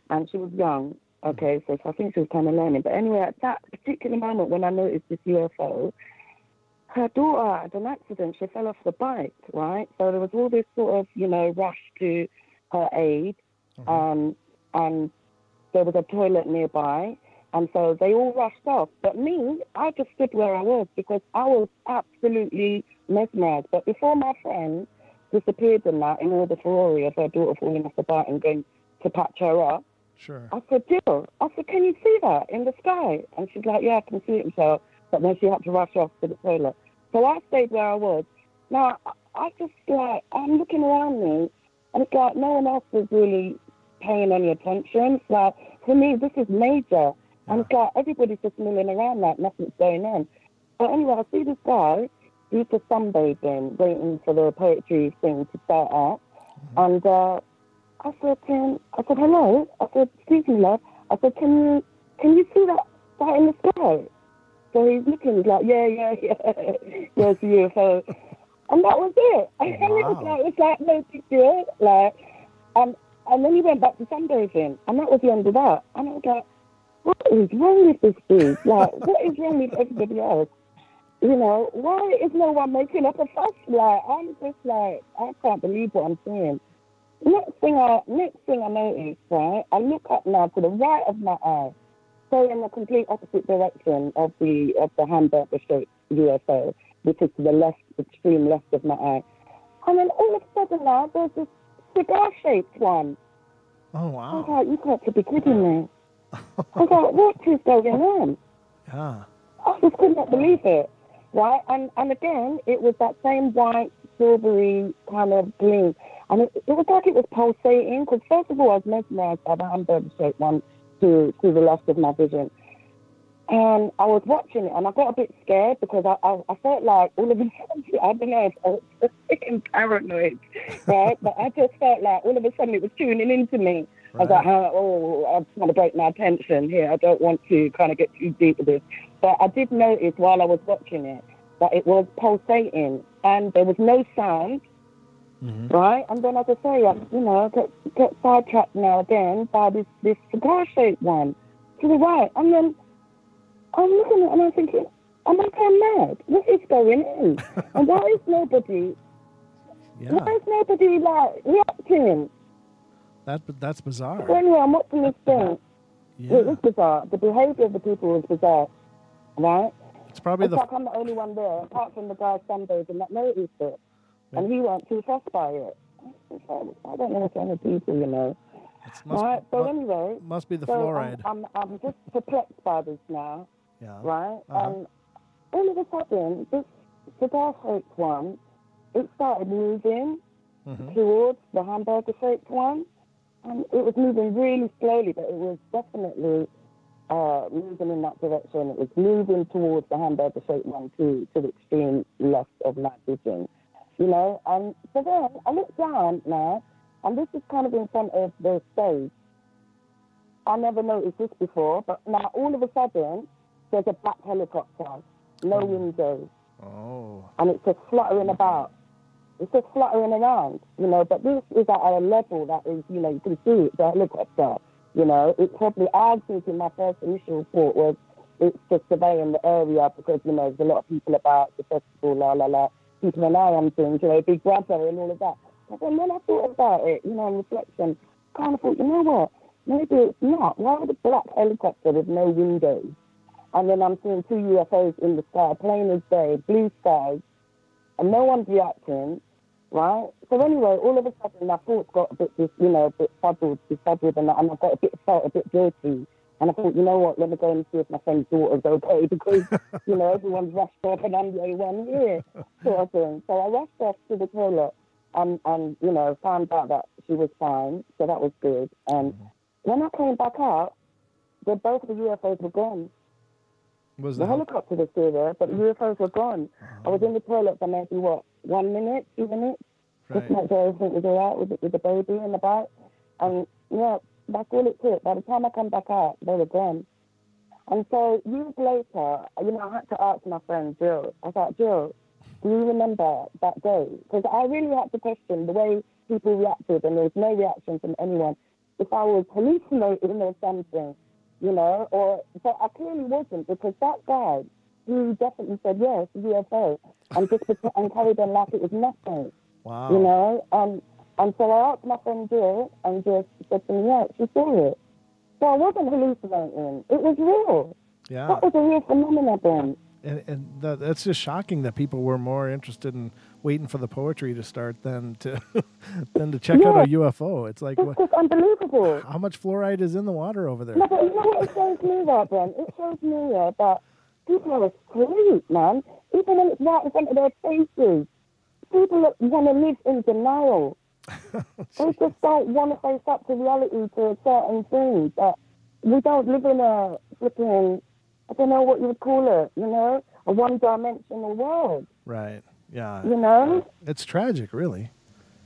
and she was young. Okay, so I think she was kind of learning. But anyway, at that particular moment when I noticed this UFO, her daughter had an accident. She fell off the bike, right? So there was all this sort of, rush to her aid, and there was a toilet nearby, and so they all rushed off. But me, I just stood where I was because I was absolutely mesmerized. But before my friend disappeared in that, in all the Ferrari of her daughter falling off the bike and going to patch her up, Sure. I said, Jill, can you see that in the sky? And she's like, yeah, I can see it, Michelle. But then she had to rush off to the toilet. So I stayed where I was. Now, I just, I'm looking around me, and it's like no one else was really paying any attention. It's like, for me, this is major. And it's like everybody's just milling around like nothing's going on. But anyway, I see this guy, he's just sunbathing, waiting for the poetry thing to start out. And I said to him, hello. I said, excuse me, love. I said, can you see that in the sky? So he's looking, he's like, yeah, it's a UFO. And that was it. Wow. And it was like no big deal. And then he went back to sunbathing, and that was the end of that. And I was like, what is wrong with this dude? What is wrong with everybody else? Why is no one making up a fuss? I'm just I can't believe what I'm seeing. Next thing I noticed, right, I look up now to the right of my eye, so in the complete opposite direction of the hamburger-shaped UFO, which is to the left, extreme left of my eye. And then all of a sudden now, there's this cigar-shaped one. Oh, wow. I was like, you've got to be kidding me. I was like, what is going on? Yeah. I just could not believe it, right? And again, it was that same white, silvery kind of gleam. And it was like it was pulsating, because first of all, I was mesmerized by the hamburger-shaped one to the left of my vision. And I was watching it, and I got a bit scared because I felt like all of a sudden, I don't know if I was freaking paranoid, right? But I just felt like all of a sudden it was tuning into me. Right. I was like, I'm trying to break my attention here. I don't want to kind of get too deep with this. But I did notice while I was watching it that it was pulsating, and there was no sound. Right, and then as I say, get sidetracked now again by this cigar-shaped one to the right, and then I'm looking at it and I'm thinking, am I going mad? What is going on? And why is nobody reacting? That's bizarre. So anyway, I'm watching this thing. Yeah. It was bizarre. The behavior of the people was bizarre, right? It's probably like I'm the only one there, apart from the guy sunbathing that noticed it. And he weren't too fussed by it. I don't know what's wrong with people, Right? So anyway, must be the fluoride. I'm just perplexed by this now. Yeah. Right? And all of a sudden, this cigar-shaped one, it started moving towards the hamburger-shaped one. And it was moving really slowly, but it was definitely moving in that direction. It was moving towards the hamburger-shaped one to the extreme left of my vision. you know. And so then I look down now, and this is kind of in front of the stage. I never noticed this before, but now all of a sudden, there's a black helicopter, no windows. Oh. And it's just fluttering about. It's just fluttering around, you know, but this is at a level that is, you know, you can see it's a helicopter, you know. It's probably, I was thinking my first initial thought was it's just surveying the area because, you know, there's a lot of people about the festival, la, la, la, people and I am things, you know, Big Brother and all of that. But then when I thought about it, you know, in reflection, kind of thought, you know what, maybe it's not. Why would a black helicopter with no windows? And then I'm seeing 2 UFOs in the sky, plain as day, blue skies, and no one's reacting. Right. So anyway, all of a sudden my thoughts got a bit, you know, a bit fuddled, and I got felt a bit guilty. And I thought, you know what, let me go and see if my friend's daughter's okay because, you know, everyone's rushed off and I'm the only one here, sort of thing. So I rushed off to the toilet and you know, found out that she was fine. So that was good. And when I came back out, both of the UFOs were gone. The helicopter was still there, but the UFOs were gone. I was in the toilet for maybe, 1 minute, 2 minutes? Right. Just make sure everything was all right with the baby in the back. And, yeah, that's all it took. By the time I come back out, they were gone. And so years later, you know, I had to ask my friend Jill. I was like, Jill, do you remember that day? Because I really had to question the way people reacted, and there was no reaction from anyone. If I was hallucinating or something, you know, but I clearly wasn't, because that guy, he definitely said, yes, UFO, and just and carried on like it was nothing. Wow. You know, and so I asked my friend Jill, and just said to me, yeah, she saw it. So I wasn't hallucinating. It was real. Yeah. That was a real phenomenon then. And that's just shocking that people were more interested in waiting for the poetry to start than to check out a UFO. It's like, it's just unbelievable. How much fluoride is in the water over there? No, but you know what it shows me there, Brent? It shows me that people are asleep, man. Even when it's right in front of their faces. People want to live in denial. They just don't want to face up to reality, to certain things. We don't live in a flipping, I don't know what you would call it, you know, a one-dimensional world. Right, yeah. You know? It's tragic, really.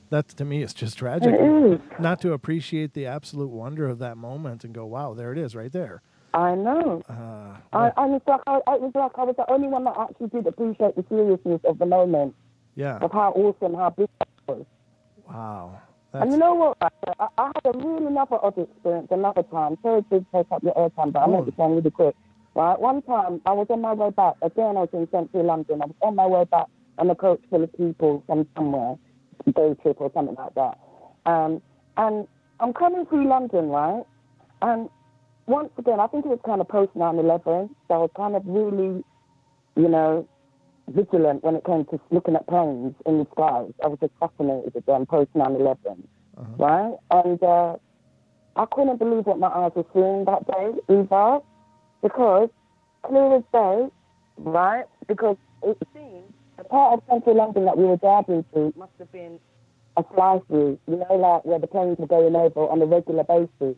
That, to me, it's just tragic. It is. Not to appreciate the absolute wonder of that moment and go, wow, there it is right there. I know. It was like I was the only one that actually did appreciate the seriousness of the moment. Yeah. Of how awesome, how big it was. Wow. And you know what? I had a really another odd experience another time. Sorry to take up your airtime, but I'll make it sound really quick. Right? One time, I was on my way back. Again, I was in central London. I was on my way back on a coach full of people from somewhere, day trip or something like that. And I'm coming through London, right? And once again, I think it was kind of post 9/11, so I was kind of really, you know, vigilant when it came to looking at planes in the skies. I was just fascinated with them post 9/11, right? And I couldn't believe what my eyes were seeing that day either, because clear as day, right? Because it seemed the part of central London that we were driving to must have been a fly-through, you know, like where the planes were going over on a regular basis.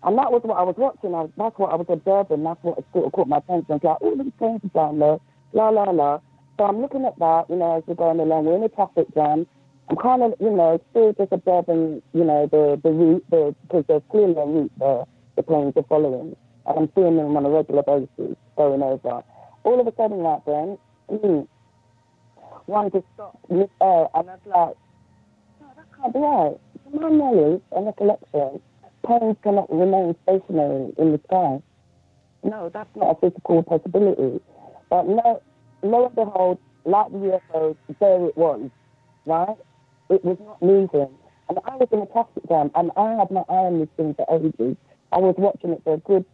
And that was what I was watching. That's what I was observing. That's what sort of caught my attention. It's like, oh, these planes are down there, la, la, la. So I'm looking at that, you know, as we're going along. We're in a traffic jam. I'm kind of, you know, still just observing, you know, the route, because there's clearly a route there the planes are following. And I'm seeing them on a regular basis going over. All of a sudden, like then, one just stopped mid-air, and I was like, no, that can't be right. To my knowledge and recollection, planes cannot remain stationary in the sky. No, that's not a physical possibility. But no, lo and behold, like the UFOs, there it was, right? It was not moving. And I was in a traffic jam, and I had my eye on this thing for ages. I was watching it for a good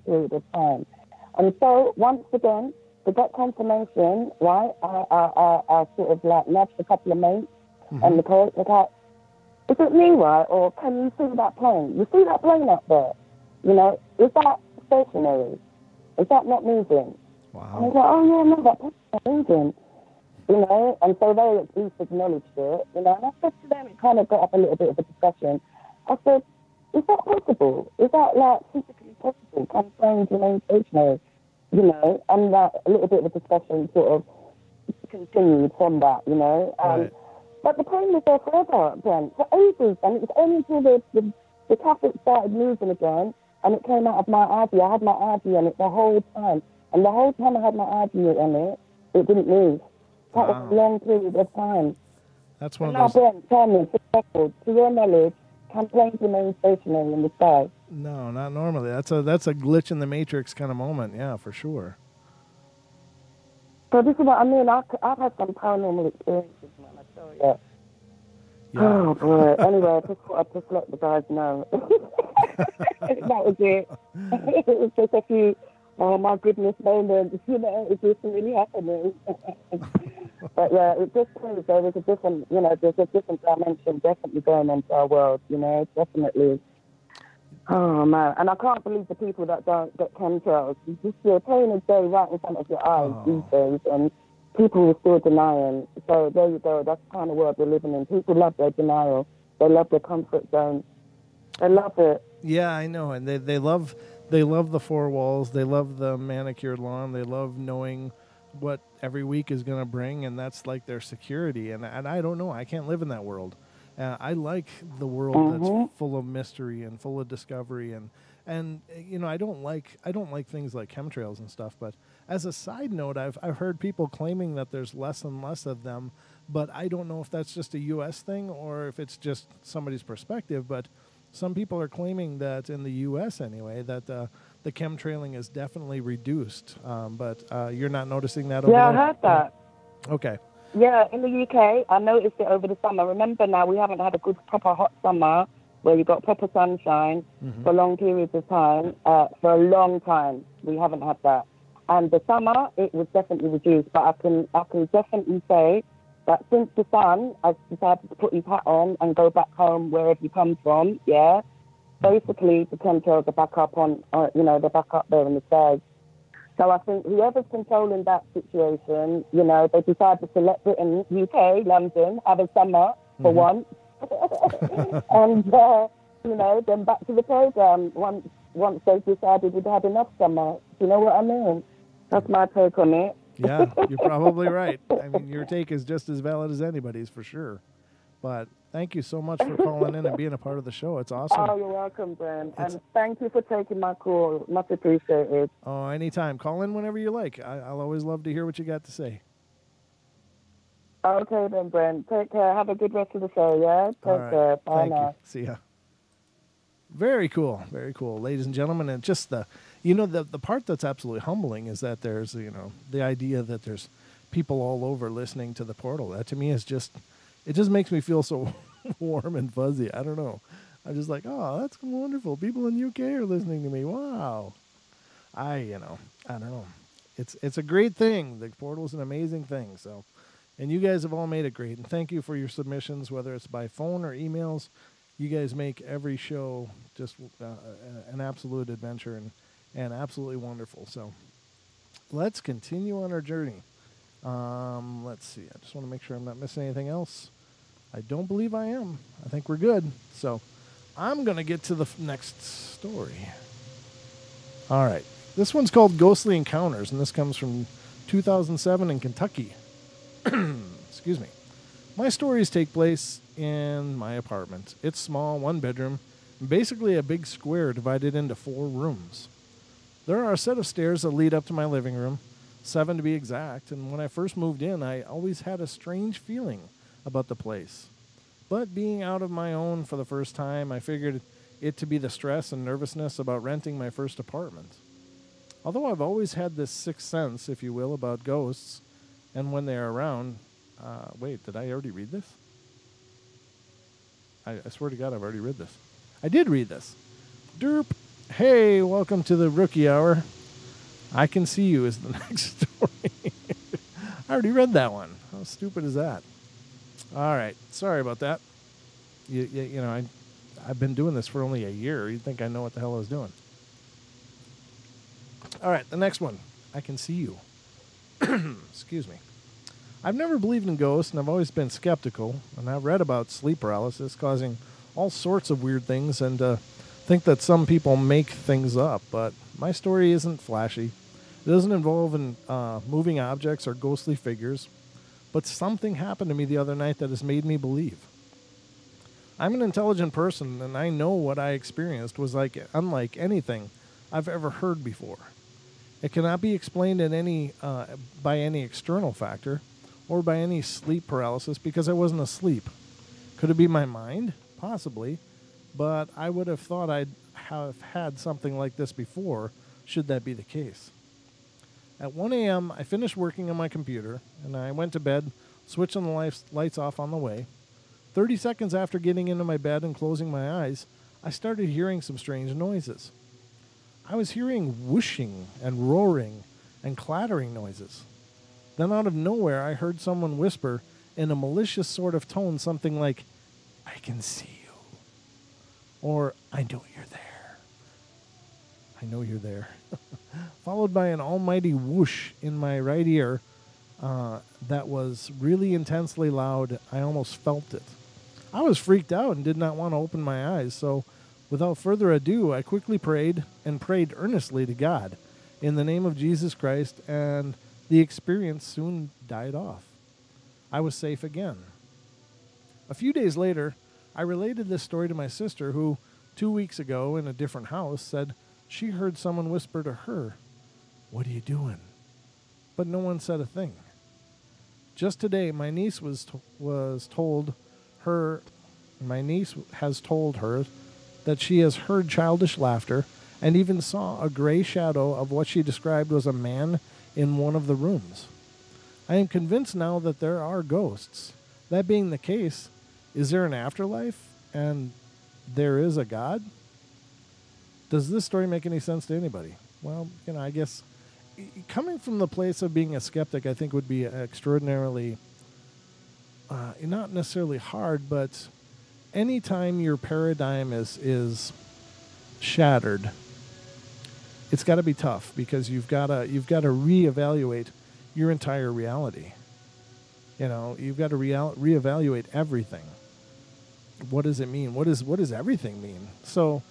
period of time. And so, once again, to get confirmation, right, I sort of like nudged a couple of mates on the coach, like, is it me, right? Or can you see that plane? You see that plane up there? You know, is that stationary? Is that not moving? Wow. And I was like, oh yeah, no, that plane's not moving. You know, and so they at least acknowledged it, you know, and I said to them, it kind of got up a little bit of a discussion. I said, is that possible? Is that like physically possible? Can planes remain stationary? You know, and that a little bit of a discussion sort of continued from that, you know. Right. But the pain was there forever, Brent, for ages. And it was only until the traffic started moving again, and it came out of my IV. I had my IV on it the whole time. And the whole time I had my IV on it, it didn't move. That was a long period of time. That's one and of those. Now, Brent, tell me, for the record, to your knowledge, can planes remain stationary in the sky? No, not normally. That's a glitch in the matrix kind of moment. Yeah, for sure. So this is what I mean. I've had some paranormal experiences, man. I tell you. Yeah. Oh boy. Anyway, I just thought I'd just let the guys know. That was it. It was just a few, oh my goodness moments. You know, is this really happening? But yeah, it just proves there is a different, you know, there's a different dimension definitely going on to our world. You know, definitely. Oh man, and I can't believe the people that don't get chemtrails. You just see a plain as day right in front of your eyes these days, and people are still denying. So there you go. That's the kind of world we're living in. People love their denial. They love their comfort zone. They love it. Yeah, I know, and they love the four walls. They love the manicured lawn. They love knowing what every week is going to bring, and that's like their security. And I don't know. I can't live in that world. I like the world that's full of mystery and full of discovery, and you know, I don't like things like chemtrails and stuff. But as a side note, I've heard people claiming that there's less and less of them, but I don't know if that's just a U.S. thing or if it's just somebody's perspective. But some people are claiming that in the U.S. anyway, that the chemtrailing is definitely reduced. But you're not noticing that over there? Yeah, I heard that. Okay. Yeah, in the UK, I noticed it over the summer. Remember now, we haven't had a good proper hot summer where you got proper sunshine for long periods of time. For a long time, we haven't had that. And the summer, it was definitely reduced. But I can definitely say that since the sun has decided to put his hat on and go back home wherever he comes from, yeah, basically the chemtrails are back up on, you know, they're back up there in the skies. So I think whoever's controlling that situation, you know, they decided to let Britain, UK, London, have a summer for once. And, you know, then back to the programme once they decided we'd had enough summer. Do you know what I mean? That's my take on it. Yeah, you're probably right. I mean, your take is just as valid as anybody's for sure. But thank you so much for calling in and being a part of the show. It's awesome. Oh, you're welcome, Brent. And thank you for taking my call. Much appreciated. Oh, anytime. Call in whenever you like. I'll always love to hear what you got to say. Okay then, Brent. Take care. Have a good rest of the show, yeah? Take care. Bye Thank now. you. See ya. Very cool. Very cool. Ladies and gentlemen, and just the part that's absolutely humbling is that there's, you know, the idea that there's people all over listening to the portal. That to me is just, it just makes me feel so warm and fuzzy. I don't know. I'm just like, oh, that's wonderful. People in UK are listening to me. Wow. I don't know. It's a great thing. The portal is an amazing thing. So, and you guys have all made it great. And thank you for your submissions, whether it's by phone or emails. You guys make every show just an absolute adventure and absolutely wonderful. So let's continue on our journey. Let's see. I just want to make sure I'm not missing anything else. I don't believe I am. I think we're good. So I'm going to get to the next story. All right. This one's called Ghostly Encounters, and this comes from 2007 in Kentucky. Excuse me. My stories take place in my apartment. It's small, one bedroom, and basically a big square divided into 4 rooms. There are a set of stairs that lead up to my living room, 7 to be exact, and when I first moved in, I always had a strange feeling about the place. But being out of my own for the first time, I figured it to be the stress and nervousness about renting my first apartment. Although I've always had this sixth sense, if you will, about ghosts, and when they are around... wait, did I already read this? I swear to God, I've already read this. I did read this. Derp. Hey, welcome to the Rookie Hour. I Can See You is the next story. I already read that one. How stupid is that? All right. Sorry about that. You know, I've been doing this for only a year. You'd think I know what the hell I was doing. All right, the next one. I Can See You. Excuse me. I've never believed in ghosts, and I've always been skeptical, and I've read about sleep paralysis causing all sorts of weird things, and think that some people make things up, but my story isn't flashy. It doesn't involve moving objects or ghostly figures. but something happened to me the other night that has made me believe. I'm an intelligent person, and I know what I experienced was unlike anything I've ever heard before. It cannot be explained by any external factor or by any sleep paralysis because I wasn't asleep. Could it be my mind? Possibly. But I would have thought I'd have had something like this before, should that be the case. At 1 a.m., I finished working on my computer, and I went to bed, switching the lights off on the way. 30 seconds after getting into my bed and closing my eyes, I started hearing some strange noises. I was hearing whooshing and roaring and clattering noises. Then out of nowhere, I heard someone whisper in a malicious sort of tone something like, "I can see you," or "I know you're there. I know you're there." Followed by an almighty whoosh in my right ear that was really intensely loud. I almost felt it. I was freaked out and did not want to open my eyes, so without further ado, I quickly prayed and prayed earnestly to God in the name of Jesus Christ, and the experience soon died off. I was safe again. A few days later, I related this story to my sister, who 2 weeks ago in a different house said she heard someone whisper to her, "What are you doing?" But no one said a thing. Just today, my niece has told her that she has heard childish laughter and even saw a gray shadow of what she described was a man in one of the rooms. I am convinced now that there are ghosts. That being the case, is there an afterlife and there is a God? Does this story make any sense to anybody? Well, I guess coming from the place of being a skeptic, I think would be extraordinarily, not necessarily hard, but anytime your paradigm is shattered, it's got to be tough because you've got to reevaluate your entire reality. You've got to reevaluate everything. What does it mean? What does everything mean? So,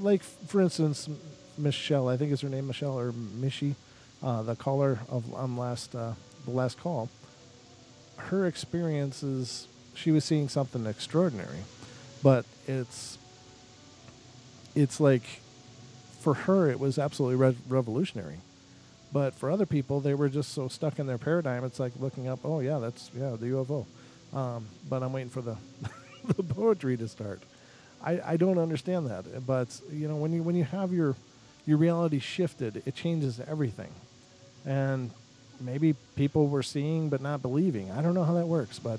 like for instance, Michelle, I think is her name, Michelle or Mishi, the caller on the last call. Her experiences, she was seeing something extraordinary, but it's like, for her it was absolutely revolutionary, but for other people they were just so stuck in their paradigm. It's like looking up, oh yeah, that's the UFO, but I'm waiting for the the poetry to start. I don't understand that, but when you have your reality shifted, it changes everything. And maybe people were seeing but not believing. I don't know how that works, but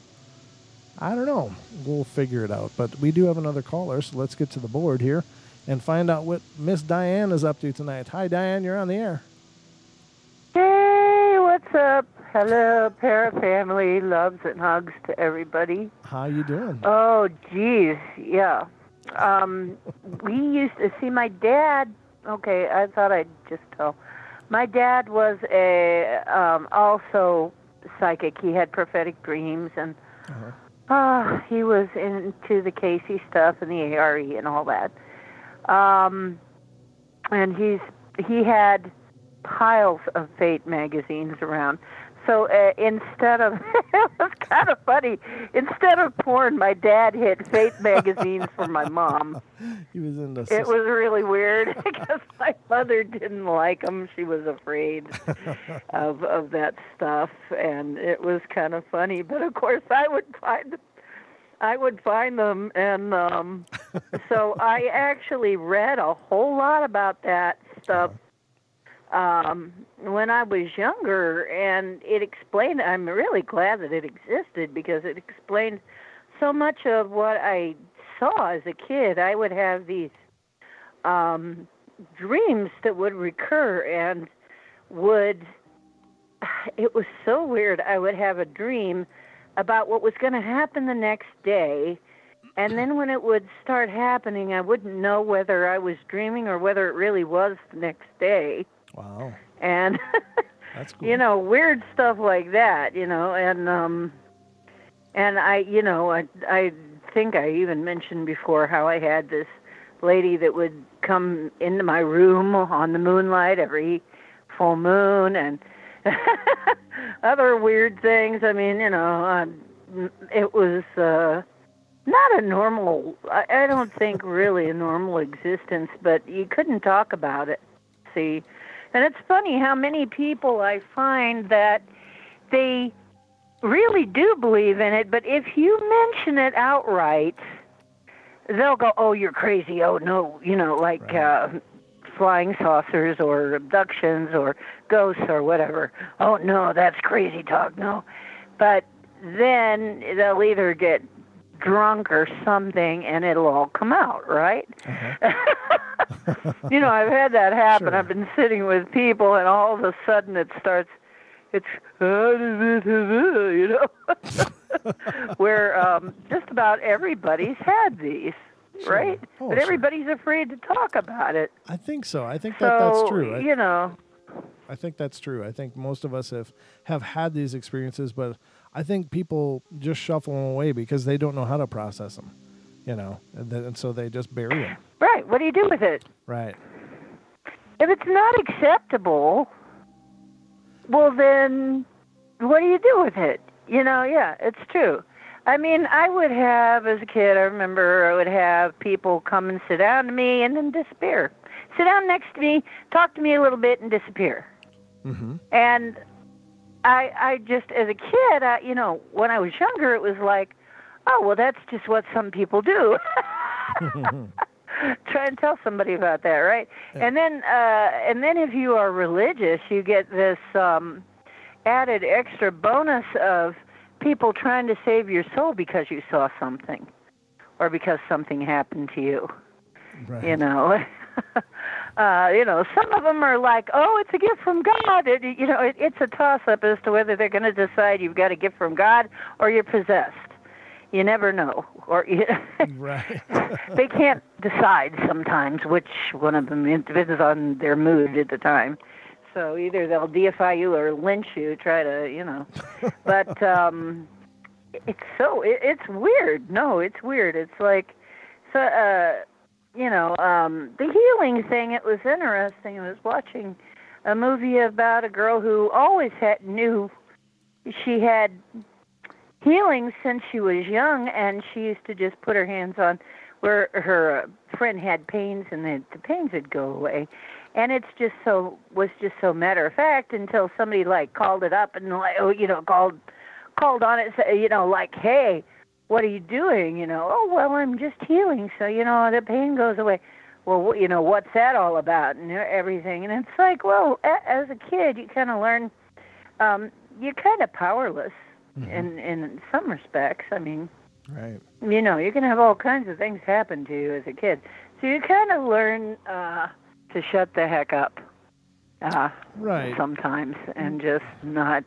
I don't know. We'll figure it out. But we do have another caller, so let's get to the board here and find out what Miss Diane is up to tonight. Hi, Diane. You're on the air. Hey, what's up? Hello, Para family. Loves and hugs to everybody. How you doing? Oh, geez. Yeah. We used to see my dad. Okay, I thought I'd just tell. My dad was also psychic. He had prophetic dreams, and he was into the Casey stuff and the ARE and all that. And he had piles of Fate magazines around. So instead of, it was kind of funny, instead of porn, my dad hid Fate magazines for my mom. He was into it was really weird because my mother didn't like them. She was afraid of that stuff, and it was kind of funny. But of course, I would find them, and so I actually read a whole lot about that stuff when I was younger, and it explained. I'm really glad that it existed because it explained so much of what I saw as a kid. I would have these dreams that would recur, and it was so weird. I would have a dream about what was going to happen the next day, and then when it would start happening, I wouldn't know whether I was dreaming or whether it really was the next day. Wow. And that's cool. Weird stuff like that, and I think I even mentioned before how I had this lady that would come into my room on the moonlight every full moon, and other weird things. I mean, it was not a normal, I don't think really a normal existence, but you couldn't talk about it, see. And it's funny how many people I find that they really do believe in it, but if you mention it outright, they'll go, oh, you're crazy, oh, no, like flying saucers or abductions or ghosts or whatever. Oh, no, that's crazy talk, no. But then they'll either get drunk or something and it'll all come out, right? I've had that happen. Sure. I've been sitting with people and all of a sudden it's where just about everybody's had these, sure. Right? Oh, but everybody's afraid to talk about it. I think so. I think that's true. I think that's true. I think most of us have had these experiences, but I think people just shuffle them away because they don't know how to process them, and so they just bury them. Right. What do you do with it? Right. If it's not acceptable, well, then what do you do with it? Yeah, it's true. I mean, I would have, as a kid, I remember I would have people come and sit down to me and then disappear. Sit down next to me, talk to me a little bit, and disappear. Mm-hmm. And I just, as a kid, when I was younger, it was like, oh, well, that's just what some people do. Try and tell somebody about that, right? Yeah. And then if you are religious, you get this added extra bonus of people trying to save your soul because you saw something or because something happened to you. Right. Some of them are like, oh, it's a gift from God. It's a toss-up as to whether they're going to decide you've got a gift from God or you're possessed. You never know. Right. They can't decide sometimes which one of them. It depends on their mood at the time. So either they'll deify you or lynch you, try to, But it's weird. No, it's weird. It's like, the healing thing, it was interesting. I was watching a movie about a girl who always knew she had healing since she was young, and she used to just put her hands on where her friend had pains, and the pains would go away. And was just so matter of fact until somebody called it up and called on it, like, hey, what are you doing? Oh, well, I'm just healing, so the pain goes away. Well, what's that all about and everything? And it's like, well, as a kid, you kind of learn you're kind of powerless. Mm-hmm. In some respects. I mean, right. You can have all kinds of things happen to you as a kid. So you kind of learn to shut the heck up right. Sometimes and just not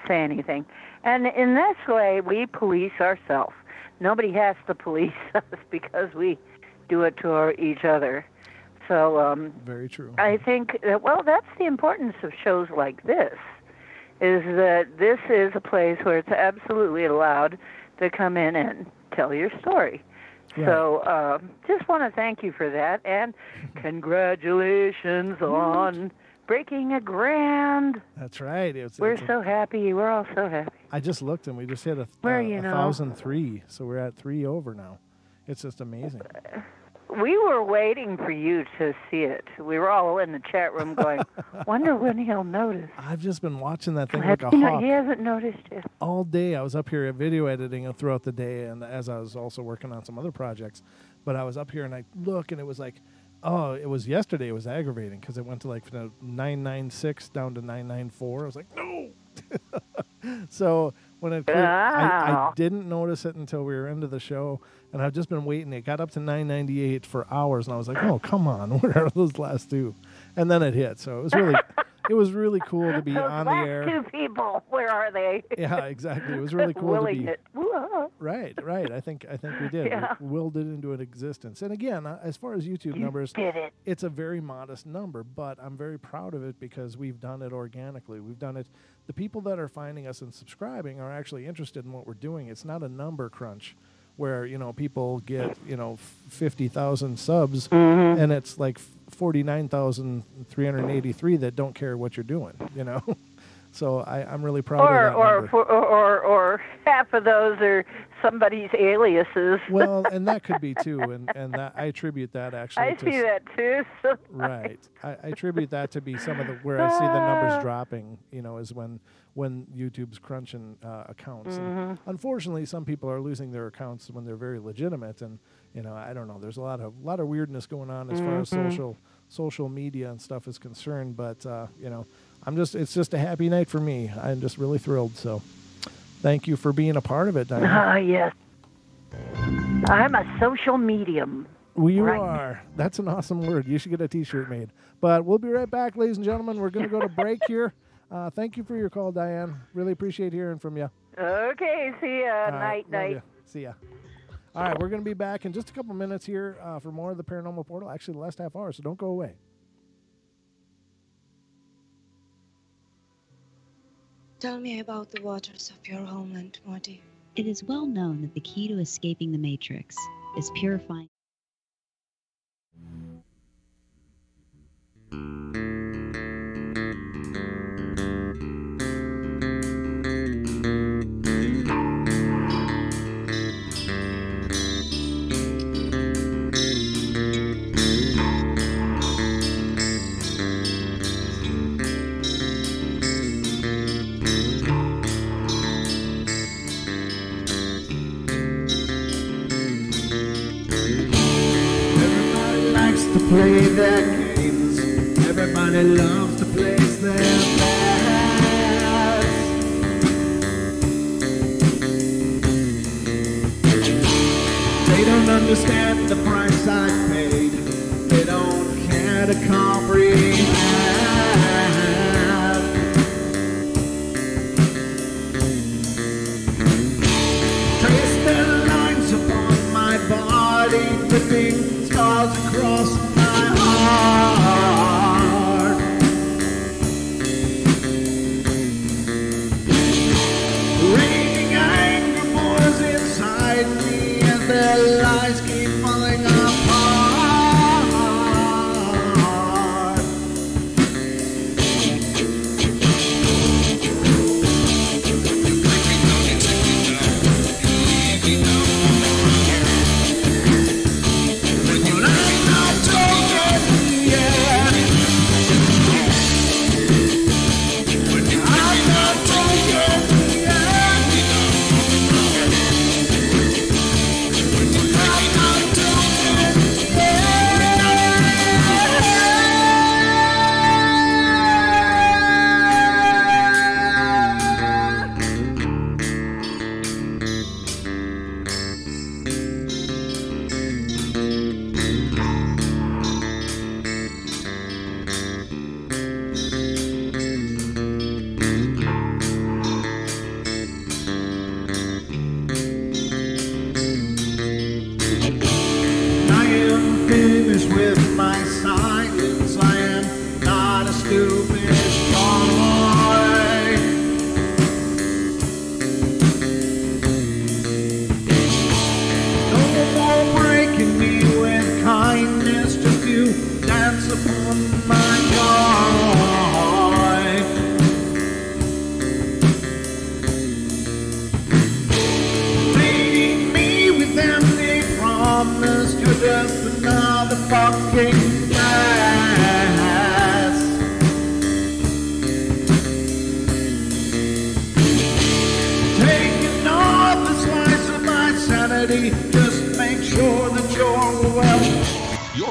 say anything. And in this way, we police ourselves. Nobody has to police us because we do it to each other. So very true. I think, that's the importance of shows like this. Is that this is a place where it's absolutely allowed to come in and tell your story. Right. So just want to thank you for that, and congratulations on breaking a grand. That's right. We're so happy. We're all so happy. I just looked, and we just hit 1,003, so we're at 3 over now. It's just amazing. We were waiting for you to see it. We were all in the chat room going, wonder when he'll notice. I've just been watching that thing like a hawk. He hasn't noticed it. All day. I was up here at video editing throughout the day, and as I was also working on some other projects. But I was up here, and I look, and it was like, oh, it was yesterday. It was aggravating because it went to 996 down to 994. I was like, no. So when it cleared, I didn't notice it until we were into the show, and I've just been waiting. It got up to 998 for hours, and I was like, oh, come on, where are those last two? And then it hit. So it was really cool to be those on the air. Those last two people, where are they? Yeah, exactly. It was really cool to be. It. Right. I think we did. Yeah. We willed it into an existence. And again, as far as YouTube numbers, it's a very modest number, but I'm very proud of it because we've done it organically. We've done it. The people that are finding us and subscribing are actually interested in what we're doing. It's not a number crunch where, people get, 50,000 subs mm-hmm. and it's like 49,383 that don't care what you're doing, So I'm really proud of that number. Or half of those are somebody's aliases. Well, and that could be too, and that I attribute that actually. I see that too. Sometimes. Right, I attribute that to be some of the where I see the numbers dropping. Is when YouTube's crunching accounts. And unfortunately, some people are losing their accounts when they're very legitimate, and I don't know. There's a lot of weirdness going on as far as social media and stuff is concerned. But it's just a happy night for me. I'm just really thrilled. So, thank you for being a part of it, Diane. Yes. I'm a social medium. Well, you are. That's an awesome word. You should get a T-shirt made. But we'll be right back, ladies and gentlemen. We're going to go to break here. Thank you for your call, Diane. Really appreciate hearing from you. Okay, see ya. Night. See ya. All right, we're going to be back in just a couple minutes here for more of the Paranormal Portal. Actually, the last half hour, so don't go away. Tell me about the waters of your homeland, Morty. It is well known that the key to escaping the Matrix is purifying. Play their games. Everybody loves to place their bets. They don't understand the price I paid. They don't care to comprehend. Trace their lines upon my body, ripping scars across my heart. Raging anger boils inside me as their lies keep falling apart.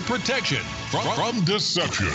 Protection from deception.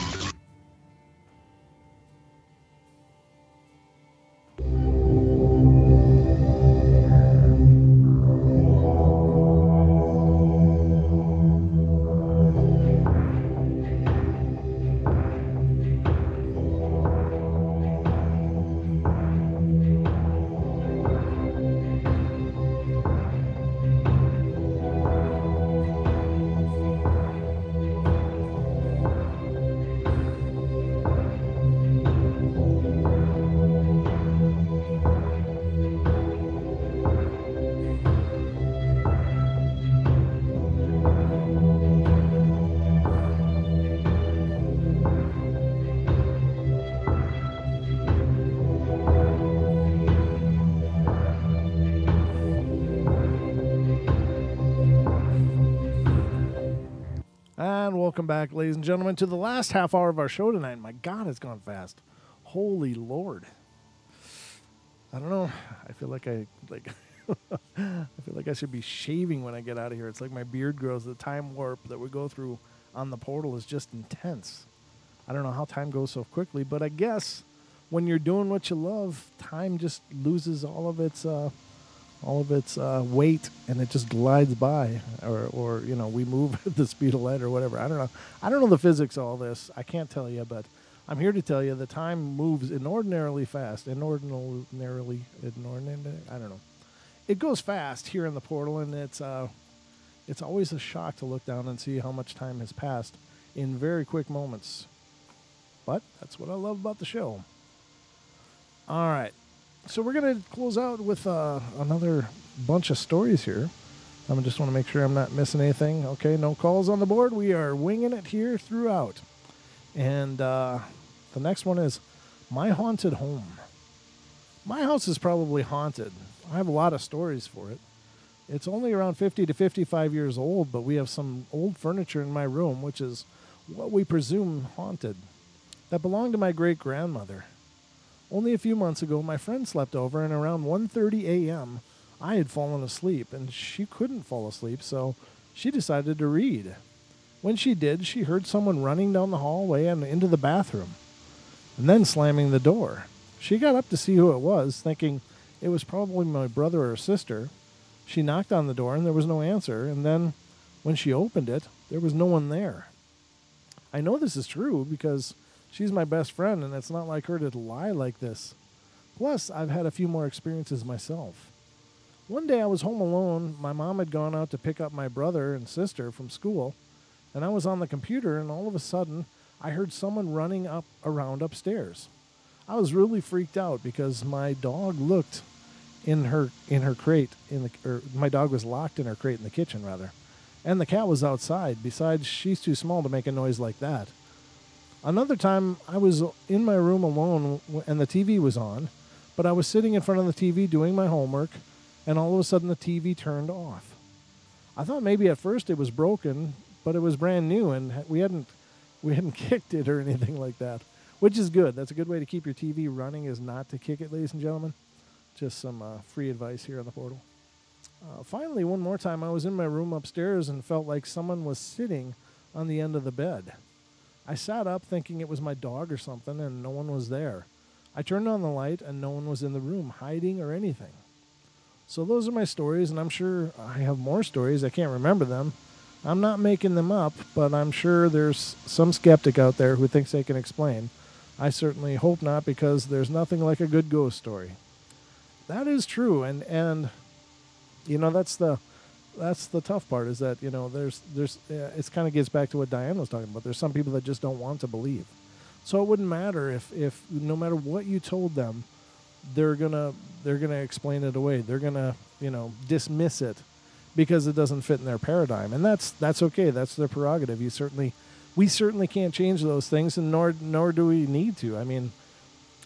And welcome back, ladies and gentlemen, to the last half hour of our show tonight. My God, it's gone fast. Holy Lord. I don't know. I feel like I feel like I should be shaving when I get out of here. It's like my beard grows. The time warp that we go through on the portal is just intense. I don't know how time goes so quickly, but I guess when you're doing what you love, time just loses all of its weight, and it just glides by, or you know, we move at the speed of light or whatever. I don't know. I don't know the physics of all this. I can't tell you, but I'm here to tell you the time moves inordinately fast. I don't know. It goes fast here in the portal, and it's always a shock to look down and see how much time has passed in very quick moments. But that's what I love about the show. All right. So we're going to close out with another bunch of stories here. I just want to make sure I'm not missing anything. Okay, no calls on the board. We are winging it here throughout. And the next one is My Haunted Home. My house is probably haunted. I have a lot of stories for it. It's only around 50 to 55 years old, but we have some old furniture in my room, which is what we presume haunted, that belonged to my great-grandmother. Only a few months ago, my friend slept over, and around 1:30 a.m., I had fallen asleep, and she couldn't fall asleep, so she decided to read. When she did, she heard someone running down the hallway and into the bathroom, and then slamming the door. She got up to see who it was, thinking it was probably my brother or sister. She knocked on the door, and there was no answer, and then when she opened it, there was no one there. I know this is true because she's my best friend, and it's not like her to lie like this. Plus, I've had a few more experiences myself. One day I was home alone. My mom had gone out to pick up my brother and sister from school, and I was on the computer, and all of a sudden, I heard someone running around upstairs. I was really freaked out because my dog looked in her crate, my dog was locked in her crate in the kitchen, rather, and the cat was outside. Besides, she's too small to make a noise like that. Another time, I was in my room alone, and the TV was on, but I was sitting in front of the TV doing my homework, and all of a sudden the TV turned off. I thought maybe at first it was broken, but it was brand new, and we hadn't kicked it or anything like that, which is good. That's a good way to keep your TV running, is not to kick it, ladies and gentlemen. Just some free advice here on the portal. Finally, one more time, I was in my room upstairs and felt like someone was sitting on the end of the bed. I sat up thinking it was my dog or something, and no one was there. I turned on the light, and no one was in the room, hiding or anything. So those are my stories, and I'm sure I have more stories. I can't remember them. I'm not making them up, but I'm sure there's some skeptic out there who thinks they can explain. I certainly hope not, because there's nothing like a good ghost story. That is true, and you know, that's the tough part, is that, you know, there's it kind of gets back to what Diane was talking about. There's some people that just don't want to believe. So it wouldn't matter if no matter what you told them, they're gonna explain it away. They're gonna, you know, dismiss it because it doesn't fit in their paradigm, and that's okay. That's their prerogative. We certainly can't change those things, and nor do we need to. I mean,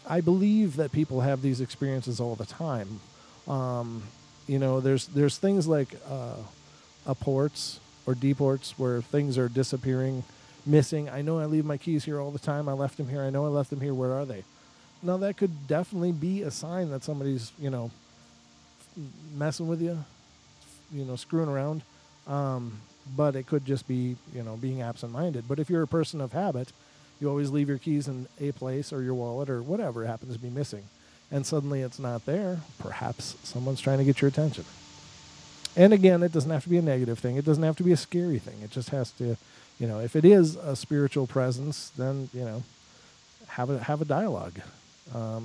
I believe that people have these experiences all the time. You know, there's things like apports or deports where things are disappearing, missing. I know I leave my keys here all the time. I left them here. I know I left them here. Where are they? Now, that could definitely be a sign that somebody's, you know, messing with you, you know, screwing around. But it could just be, you know, being absent-minded. But if you're a person of habit, you always leave your keys in a place, or your wallet, or whatever happens to be missing, and suddenly it's not there. Perhaps someone's trying to get your attention. And again, it doesn't have to be a negative thing. It doesn't have to be a scary thing. It just has to, you know, if it is a spiritual presence, then, you know, have a dialogue.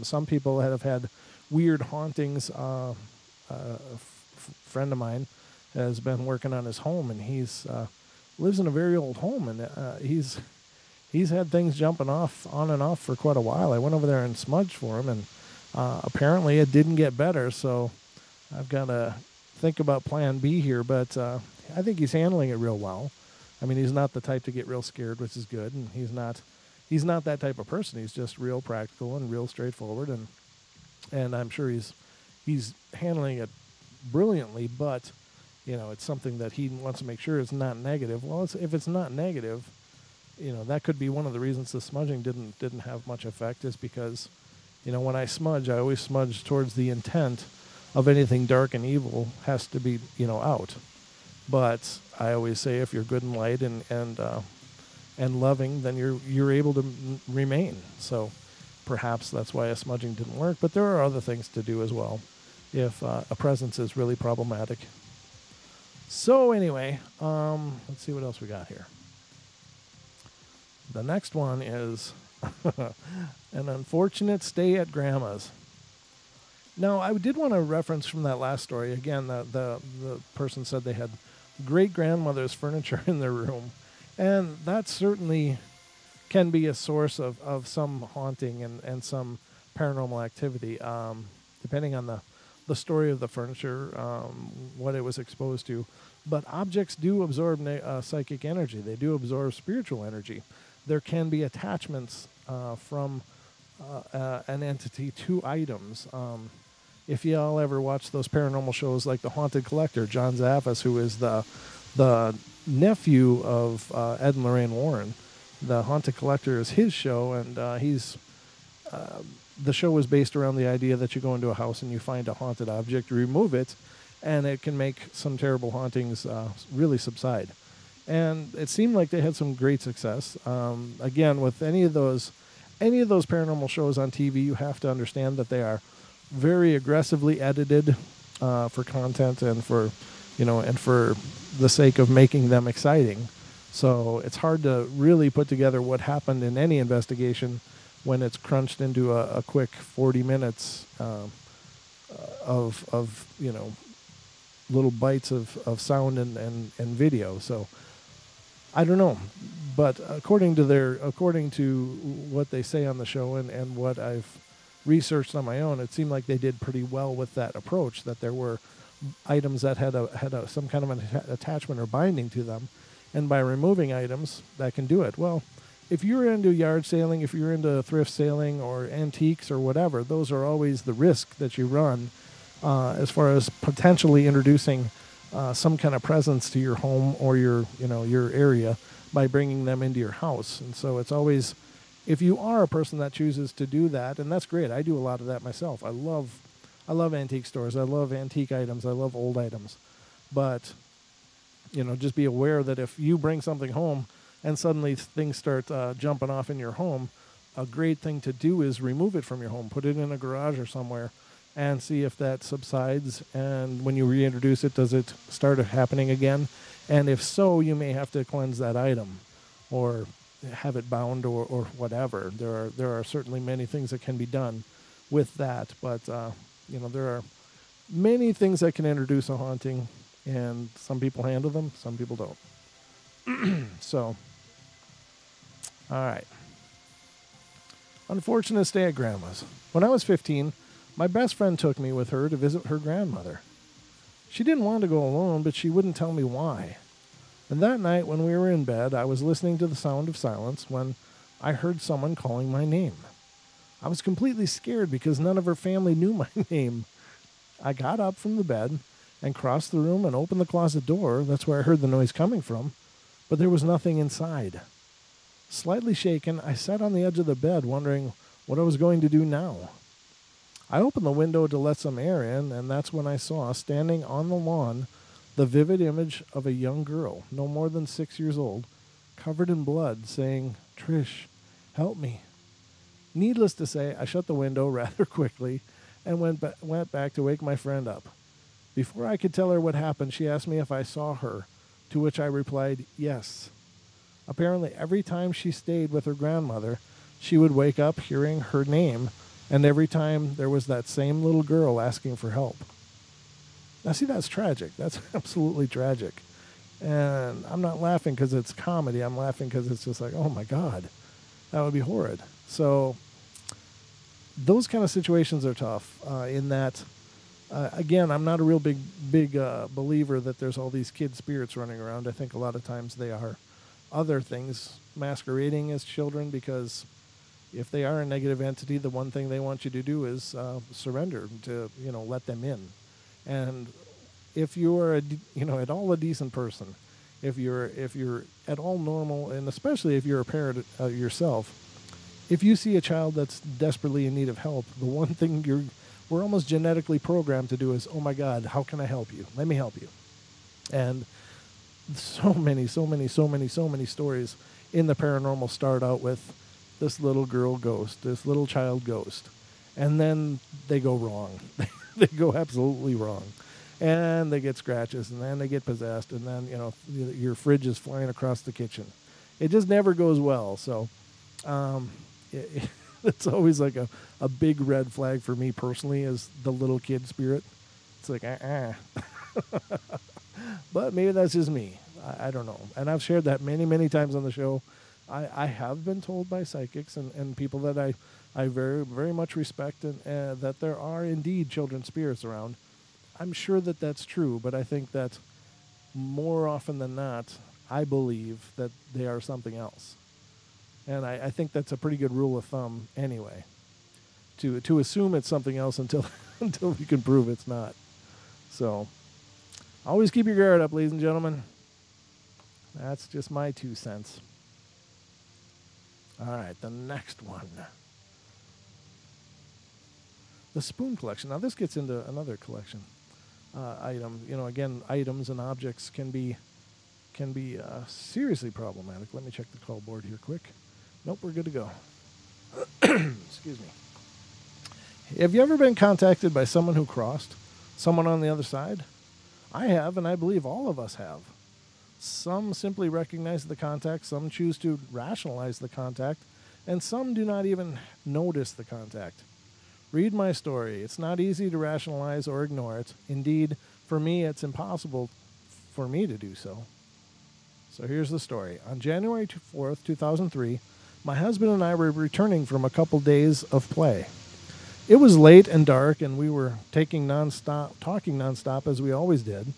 Some people have had weird hauntings. A friend of mine has been working on his home, and he's lives in a very old home, and he's had things jumping off on and off for quite a while. I went over there and smudged for him, and apparently it didn't get better, so I've got to think about plan B here, but I think he's handling it real well. I mean, he's not the type to get real scared, which is good, and he's not that type of person. He's just real practical and real straightforward, and I'm sure he's handling it brilliantly, but it's something that he wants to make sure is not negative. Well, if it's not negative, that could be one of the reasons the smudging didn't have much effect, is because, when I smudge, I always smudge towards the intent of anything dark and evil has to be, out. But I always say, if you're good and light and loving, then you're able to remain. So perhaps that's why a smudging didn't work. But there are other things to do as well if a presence is really problematic. So anyway, let's see what else we got here. The next one is an unfortunate stay at grandma's. Now, I did want to reference from that last story. Again, the person said they had great-grandmother's furniture in their room. And that certainly can be a source of some haunting and some paranormal activity, depending on the story of the furniture, what it was exposed to. But objects do absorb psychic energy. They do absorb spiritual energy. There can be attachments from an entity to items. If y'all ever watch those paranormal shows like The Haunted Collector, John Zaffis, who is the nephew of Ed and Lorraine Warren, The Haunted Collector is his show, and the show was based around the idea that you go into a house and you find a haunted object, you remove it, and it can make some terrible hauntings really subside. And it seemed like they had some great success. Again, with any of those paranormal shows on TV, you have to understand that they are very aggressively edited for content and for the sake of making them exciting. So it's hard to really put together what happened in any investigation when it's crunched into a quick 40 minutes of little bites of sound and video. So I don't know, but according to what they say on the show and what I've researched on my own, it seemed like they did pretty well with that approach, that there were items that had some kind of an attachment or binding to them, and by removing items, that can do it. Well, if you're into yard sailing, if you're into thrift sailing or antiques or whatever, those are always the risk that you run as far as potentially introducing some kind of presence to your home or your area by bringing them into your house. And so it's always, if you are a person that chooses to do that, and that's great. I do a lot of that myself. I love antique stores. I love antique items. I love old items. But, just be aware that if you bring something home and suddenly things start jumping off in your home, a great thing to do is remove it from your home. Put it in a garage or somewhere and see if that subsides. And when you reintroduce it, does it start happening again? And if so, you may have to cleanse that item or have it bound or whatever. There are certainly many things that can be done with that. But, there are many things that can introduce a haunting, and some people handle them, some people don't. So, all right. Unfortunate stay at grandma's. When I was 15, my best friend took me with her to visit her grandmother. She didn't want to go alone, but she wouldn't tell me why. And that night when we were in bed, I was listening to the sound of silence when I heard someone calling my name. I was completely scared because none of her family knew my name. I got up from the bed and crossed the room and opened the closet door. That's where I heard the noise coming from, but there was nothing inside. Slightly shaken, I sat on the edge of the bed wondering what I was going to do now. I opened the window to let some air in, and that's when I saw, standing on the lawn, the vivid image of a young girl, no more than 6 years old, covered in blood, saying, "Trish, help me." Needless to say, I shut the window rather quickly and went back to wake my friend up. Before I could tell her what happened, she asked me if I saw her, to which I replied, yes. Apparently, every time she stayed with her grandmother, she would wake up hearing her name, and every time there was that same little girl asking for help. Now, see, that's tragic. That's absolutely tragic. And I'm not laughing because it's comedy. I'm laughing because it's just like, oh, my God, that would be horrid. So those kind of situations are tough in that, again, I'm not a real big believer that there's all these kid spirits running around. I think a lot of times they are other things masquerading as children, because if they are a negative entity, the one thing they want you to do is surrender, to let them in. And if you're at all a decent person, if you're at all normal, and especially if you're a parent yourself, if you see a child that's desperately in need of help, the one thing we're almost genetically programmed to do is, oh my God, how can I help you? Let me help you. And so many stories in the paranormal start out with this little girl ghost, this little child ghost, and then they go wrong. They go absolutely wrong. And they get scratches, and then they get possessed, and then, your fridge is flying across the kitchen. It just never goes well. So it's always like a big red flag for me personally, is the little kid spirit. It's like, But maybe that's just me. I don't know. And I've shared that many times on the show. I have been told by psychics and people that I very, very much respect, and that there are indeed children spirits around. I'm sure that that's true, but I think that more often than not, I believe that they are something else. And I think that's a pretty good rule of thumb anyway, to assume it's something else until we can prove it's not. So always keep your guard up, ladies and gentlemen. That's just my 2 cents. All right, the next one. The spoon collection. Now this gets into another collection item. Again, items and objects can be seriously problematic. Let me check the call board here quick. Nope, we're good to go. Excuse me. Have you ever been contacted by someone who crossed? Someone on the other side? I have, and I believe all of us have. Some simply recognize the contact, some choose to rationalize the contact, and some do not even notice the contact. Read my story. It's not easy to rationalize or ignore it. Indeed, for me, it's impossible for me to do so. So here's the story. On January 4th, 2003, my husband and I were returning from a couple days of play. It was late and dark, and we were talking nonstop as we always did.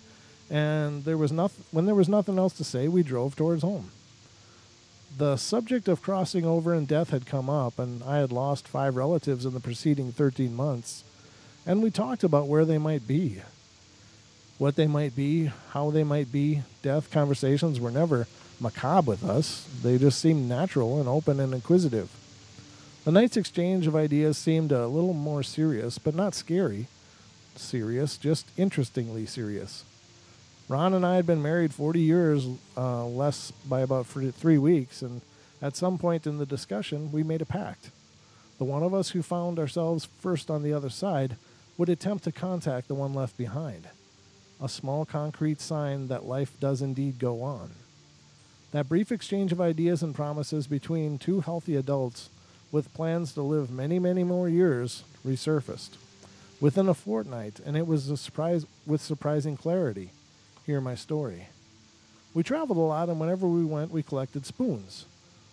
And when there was nothing else to say, we drove towards home. The subject of crossing over and death had come up, and I had lost 5 relatives in the preceding 13 months. And we talked about where they might be, what they might be, how they might be. Death conversations were never macabre with us. They just seemed natural and open and inquisitive. The night's exchange of ideas seemed a little more serious, but not scary. Serious, just interestingly serious. Ron and I had been married 40 years, less by about 3 weeks, and at some point in the discussion, we made a pact. The one of us who found ourselves first on the other side would attempt to contact the one left behind. A small concrete sign that life does indeed go on. That brief exchange of ideas and promises between 2 healthy adults with plans to live many, many more years resurfaced. Within a fortnight, and it was a surprise with surprising clarity. Hear my story. We traveled a lot, and whenever we went, we collected spoons.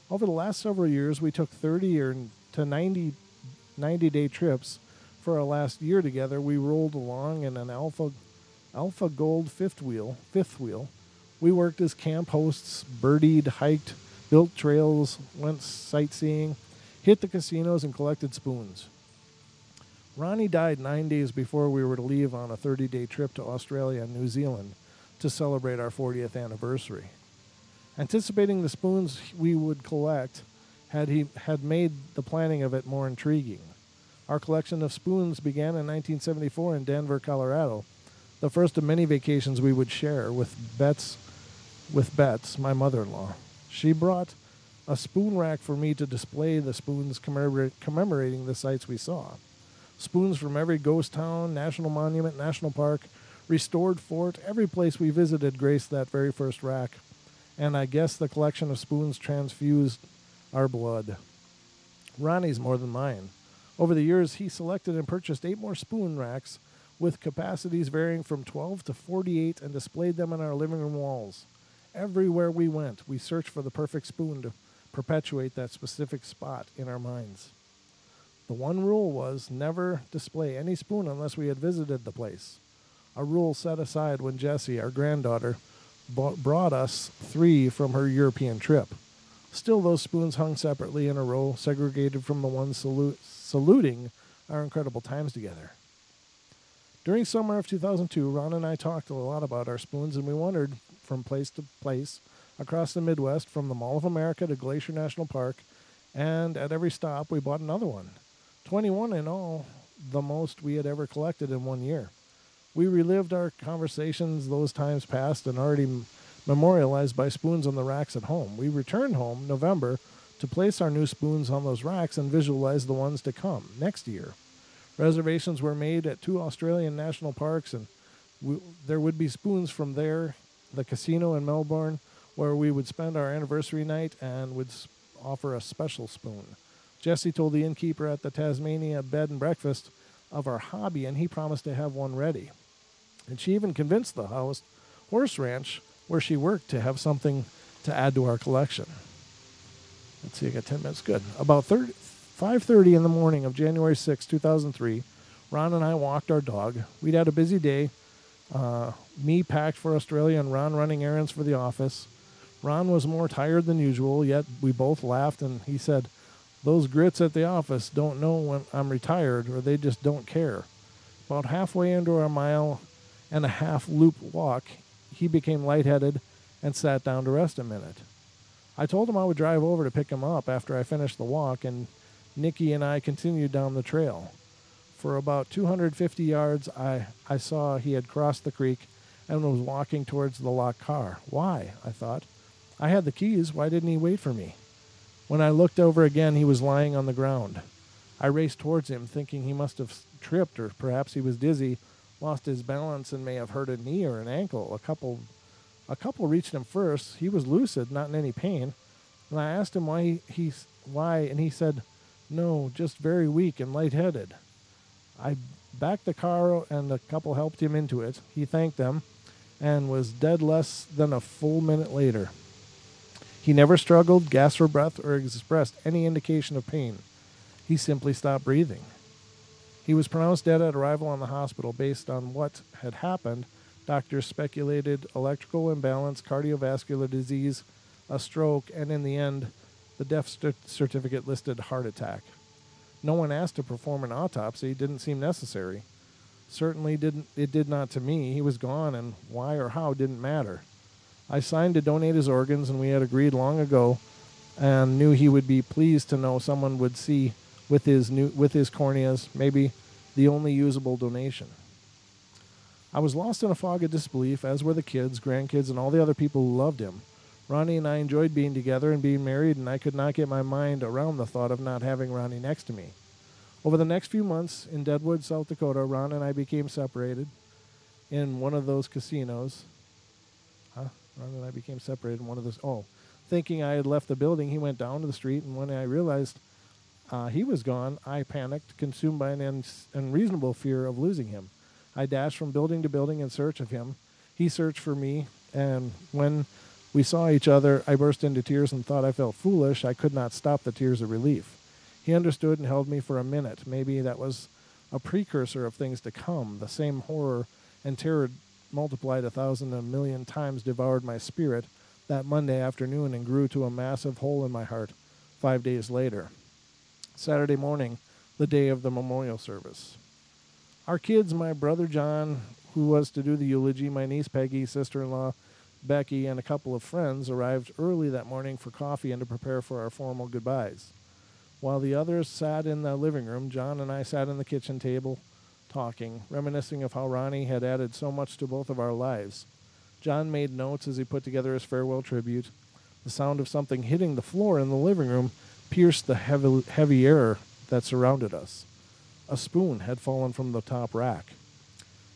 Over the last several years, we took 30 to 90-day trips. For our last year together, we rolled along in an Alpha Gold fifth wheel. We worked as camp hosts, birdied, hiked, built trails, went sightseeing, hit the casinos, and collected spoons. Ronnie died 9 days before we were to leave on a 30-day trip to Australia and New Zealand to celebrate our 40th anniversary. Anticipating the spoons we would collect had made the planning of it more intriguing. Our collection of spoons began in 1974 in Denver, Colorado, the first of many vacations we would share with Bets, my mother-in-law. She brought a spoon rack for me to display the spoons commemorating the sites we saw. Spoons from every ghost town, national monument, national park, restored fort, every place we visited graced that very first rack, and I guess the collection of spoons transfused our blood. Ronnie's more than mine. Over the years, he selected and purchased 8 more spoon racks with capacities varying from 12 to 48 and displayed them on our living room walls. Everywhere we went, we searched for the perfect spoon to perpetuate that specific spot in our minds. The one rule was never display any spoon unless we had visited the place. A rule set aside when Jessie, our granddaughter, brought us 3 from her European trip. Still, those spoons hung separately in a row, segregated from the ones saluting our incredible times together. During summer of 2002, Ron and I talked a lot about our spoons, and we wandered from place to place across the Midwest, from the Mall of America to Glacier National Park, and at every stop we bought another one. 21 in all, the most we had ever collected in 1 year. We relived our conversations, those times past, and already memorialized by spoons on the racks at home. We returned home November to place our new spoons on those racks and visualize the ones to come next year. Reservations were made at 2 Australian national parks, and there would be spoons from there, the casino in Melbourne, where we would spend our anniversary night and would offer a special spoon. Jesse told the innkeeper at the Tasmania bed and breakfast of our hobby, and he promised to have one ready. And she even convinced the horse ranch where she worked to have something to add to our collection. Let's see, I got 10 minutes. Good. About 5:30 in the morning of January 6, 2003, Ron and I walked our dog. We'd had a busy day. Me packed for Australia and Ron running errands for the office. Ron was more tired than usual, yet we both laughed, and he said, "Those grits at the office don't know when I'm retired, or they just don't care." About halfway into our 1.5-mile loop walk, he became lightheaded and sat down to rest a minute. I told him I would drive over to pick him up after I finished the walk, and Nikki and I continued down the trail. For about 250 yards, I saw he had crossed the creek and was walking towards the locked car. Why? I thought. I had the keys. Why didn't he wait for me? When I looked over again, he was lying on the ground. I raced towards him, thinking he must have tripped, or perhaps he was dizzy, lost his balance, and may have hurt a knee or an ankle. A couple reached him first. He was lucid, not in any pain. And I asked him why, and he said, "No, just very weak and lightheaded." I backed the car, and a couple helped him into it. He thanked them and was dead less than a full minute later. He never struggled, gasped for breath, or expressed any indication of pain. He simply stopped breathing. He was pronounced dead at arrival on the hospital. Based on what had happened, doctors speculated electrical imbalance, cardiovascular disease, a stroke, and in the end, the death certificate listed heart attack. No one asked to perform an autopsy. It didn't seem necessary. Certainly it did not to me. He was gone, and why or how didn't matter. I signed to donate his organs, and we had agreed long ago, and knew he would be pleased to know someone would see with his corneas, maybe the only usable donation. I was lost in a fog of disbelief, as were the kids, grandkids, and all the other people who loved him. Ronnie and I enjoyed being together and being married, and I could not get my mind around the thought of not having Ronnie next to me. Over the next few months in Deadwood, South Dakota, Ron and I became separated in one of those casinos. Ron and I became separated in one of those. Thinking I had left the building, he went down to the street, and when I realized he was gone, I panicked, consumed by an unreasonable fear of losing him. I dashed from building to building in search of him. He searched for me, and when we saw each other, I burst into tears and thought I felt foolish. I could not stop the tears of relief. He understood and held me for a minute. Maybe that was a precursor of things to come. The same horror and terror multiplied 1,000 and a million times devoured my spirit that Monday afternoon and grew to a massive hole in my heart 5 days later. Saturday morning, the day of the memorial service. Our kids, my brother John, who was to do the eulogy, my niece Peggy, sister-in-law Becky, and a couple of friends arrived early that morning for coffee and to prepare for our formal goodbyes. While the others sat in the living room, John and I sat in the kitchen table talking, reminiscing of how Ronnie had added so much to both of our lives. John made notes as he put together his farewell tribute. The sound of something hitting the floor in the living room pierced the heavy air that surrounded us. A spoon had fallen from the top rack.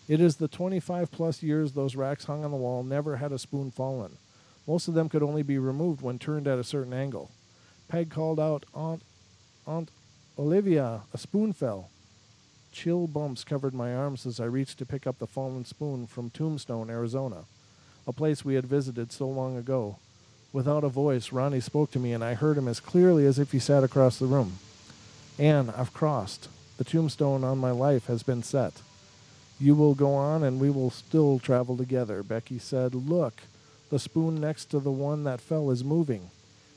It is the 25-plus years those racks hung on the wall, never had a spoon fallen. Most of them could only be removed when turned at a certain angle. Peg called out, Aunt Olivia, a spoon fell." Chill bumps covered my arms as I reached to pick up the fallen spoon from Tombstone, Arizona, a place we had visited so long ago. Without a voice, Ronnie spoke to me, and I heard him as clearly as if he sat across the room. "Anne, I've crossed. The tombstone on my life has been set. You will go on, and we will still travel together." Becky said, "Look, the spoon next to the one that fell is moving."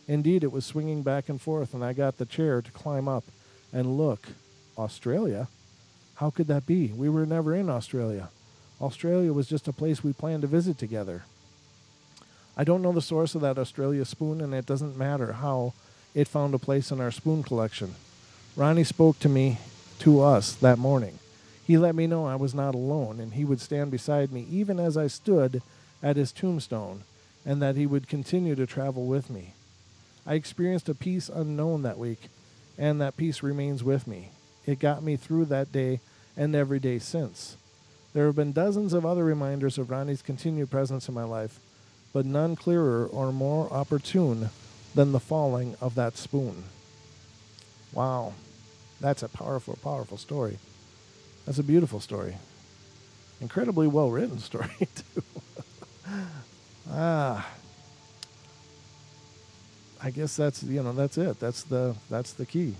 Indeed, it was swinging back and forth, and I got the chair to climb up and look. Australia? How could that be? We were never in Australia. Australia was just a place we planned to visit together. I don't know the source of that Australia spoon, and it doesn't matter how it found a place in our spoon collection. Ronnie spoke to us that morning. He let me know I was not alone, and he would stand beside me even as I stood at his tombstone, and that he would continue to travel with me. I experienced a peace unknown that week, and that peace remains with me. It got me through that day and every day since. There have been dozens of other reminders of Ronnie's continued presence in my life, but none clearer or more opportune than the falling of that spoon. Wow, that's a powerful, powerful story. That's a beautiful story. Incredibly well-written story, too. I guess that's it. That's the key.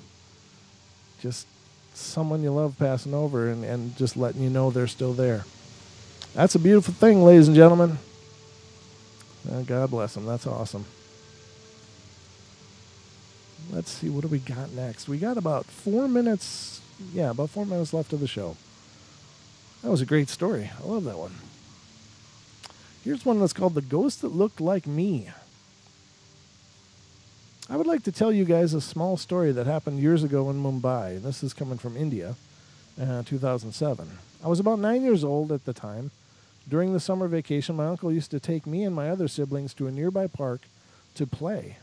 Just someone you love passing over and just letting you know they're still there. That's a beautiful thing, ladies and gentlemen. God bless them. That's awesome. Let's see, what do we got next? We got about 4 minutes. Yeah, about 4 minutes left of the show. That was a great story. I love that one. Here's one that's called The Ghost That Looked Like Me. I would like to tell you guys a small story that happened years ago in Mumbai. And this is coming from India, 2007. I was about 9 years old at the time. During the summer vacation, my uncle used to take me and my other siblings to a nearby park to play.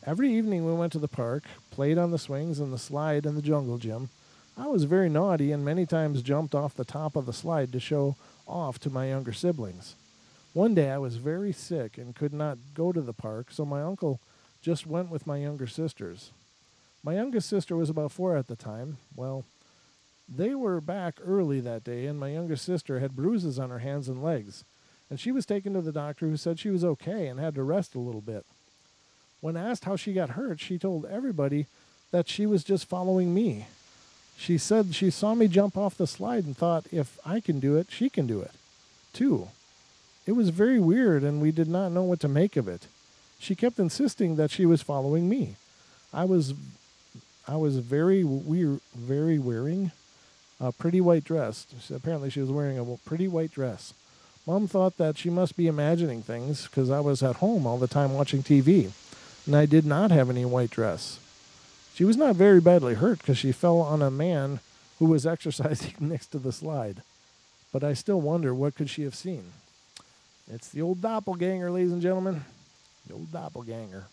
Every evening we went to the park, played on the swings and the slide in the jungle gym. I was very naughty and many times jumped off the top of the slide to show off to my younger siblings. One day I was very sick and could not go to the park, so my uncle just went with my younger sisters. My youngest sister was about 4 at the time. Well, they were back early that day, and my younger sister had bruises on her hands and legs, and she was taken to the doctor, who said she was okay and had to rest a little bit. When asked how she got hurt, she told everybody that she was just following me. She said she saw me jump off the slide and thought, if I can do it, she can do it, too. It was very weird, and we did not know what to make of it. She kept insisting that she was following me. I was very wearing a pretty white dress. Apparently she was wearing a pretty white dress. Mom thought that she must be imagining things because I was at home all the time watching TV, and I did not have any white dress. She was not very badly hurt because she fell on a man who was exercising next to the slide. But I still wonder, what could she have seen? It's the old doppelganger, ladies and gentlemen. The old doppelganger.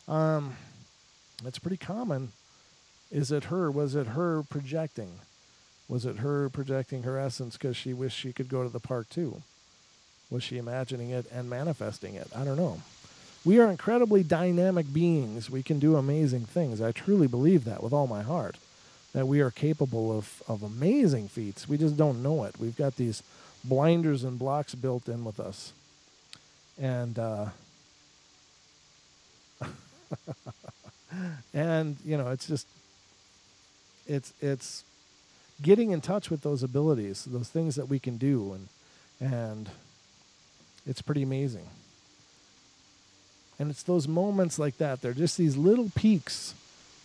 That's pretty common. Is it her? Was it her projecting? Was it her projecting her essence because she wished she could go to the park too? Was she imagining it and manifesting it? I don't know. We are incredibly dynamic beings. We can do amazing things. I truly believe that with all my heart, that we are capable of amazing feats. We just don't know it. We've got these blinders and blocks built in with us. And and it's just it's getting in touch with those abilities, those things that we can do, and it's pretty amazing. And it's those moments like that. They're just these little peeks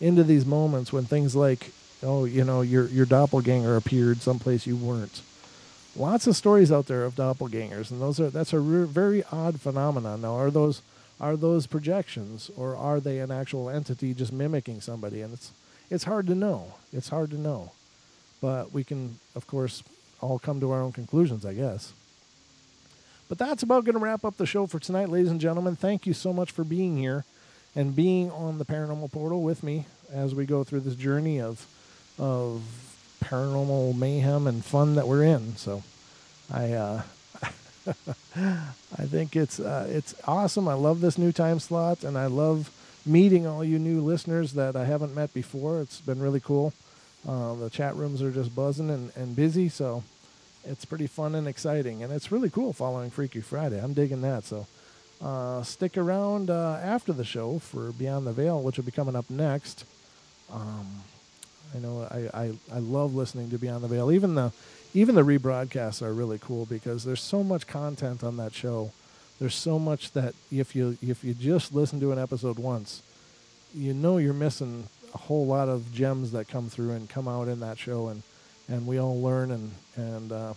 into these moments when things like, your doppelganger appeared someplace you weren't. Lots of stories out there of doppelgangers, and that's a very odd phenomenon. Now, are those projections, or are they an actual entity just mimicking somebody? And it's hard to know. It's hard to know. But we can, of course, all come to our own conclusions, I guess. But that's about going to wrap up the show for tonight, ladies and gentlemen. Thank you so much for being here and being on the Paranormal Portal with me as we go through this journey of paranormal mayhem and fun that we're in. So I think it's awesome. I love this new time slot, and I love meeting all you new listeners that I haven't met before. It's been really cool. The chat rooms are just buzzing and busy, so it's pretty fun and exciting. And it's really cool following Freaky Friday. I'm digging that. So stick around after the show for Beyond the Veil, which will be coming up next. I know I love listening to Beyond the Veil. Even the rebroadcasts are really cool because there's so much content on that show. There's so much that if you just listen to an episode once, you're missing a whole lot of gems that come through and come out in that show, and and we all learn. And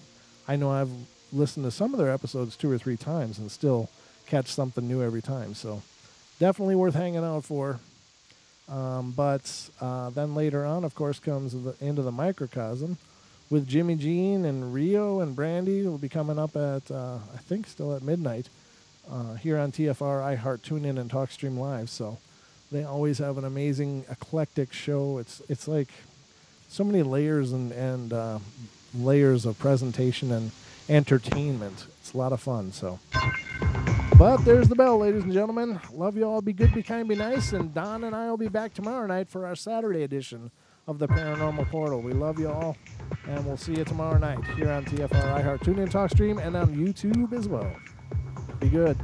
I know I've listened to some of their episodes 2 or 3 times and still catch something new every time. So definitely worth hanging out for. But then later on, of course, comes the end of the microcosm with Jimmy Jean and Rio and Brandy. Will be coming up at, I think, still at midnight here on TFR, iHeart, TuneIn, and TalkStream Live. So they always have an amazing, eclectic show. It's like so many layers and layers of presentation and entertainment. It's a lot of fun. So, but there's the bell, ladies and gentlemen. Love you all. Be good, be kind, be nice. And Don and I will be back tomorrow night for our Saturday edition of the Paranormal Portal. We love you all, and we'll see you tomorrow night here on TFR, iHeart, TuneIn, TalkStream, and on YouTube as well. Be good.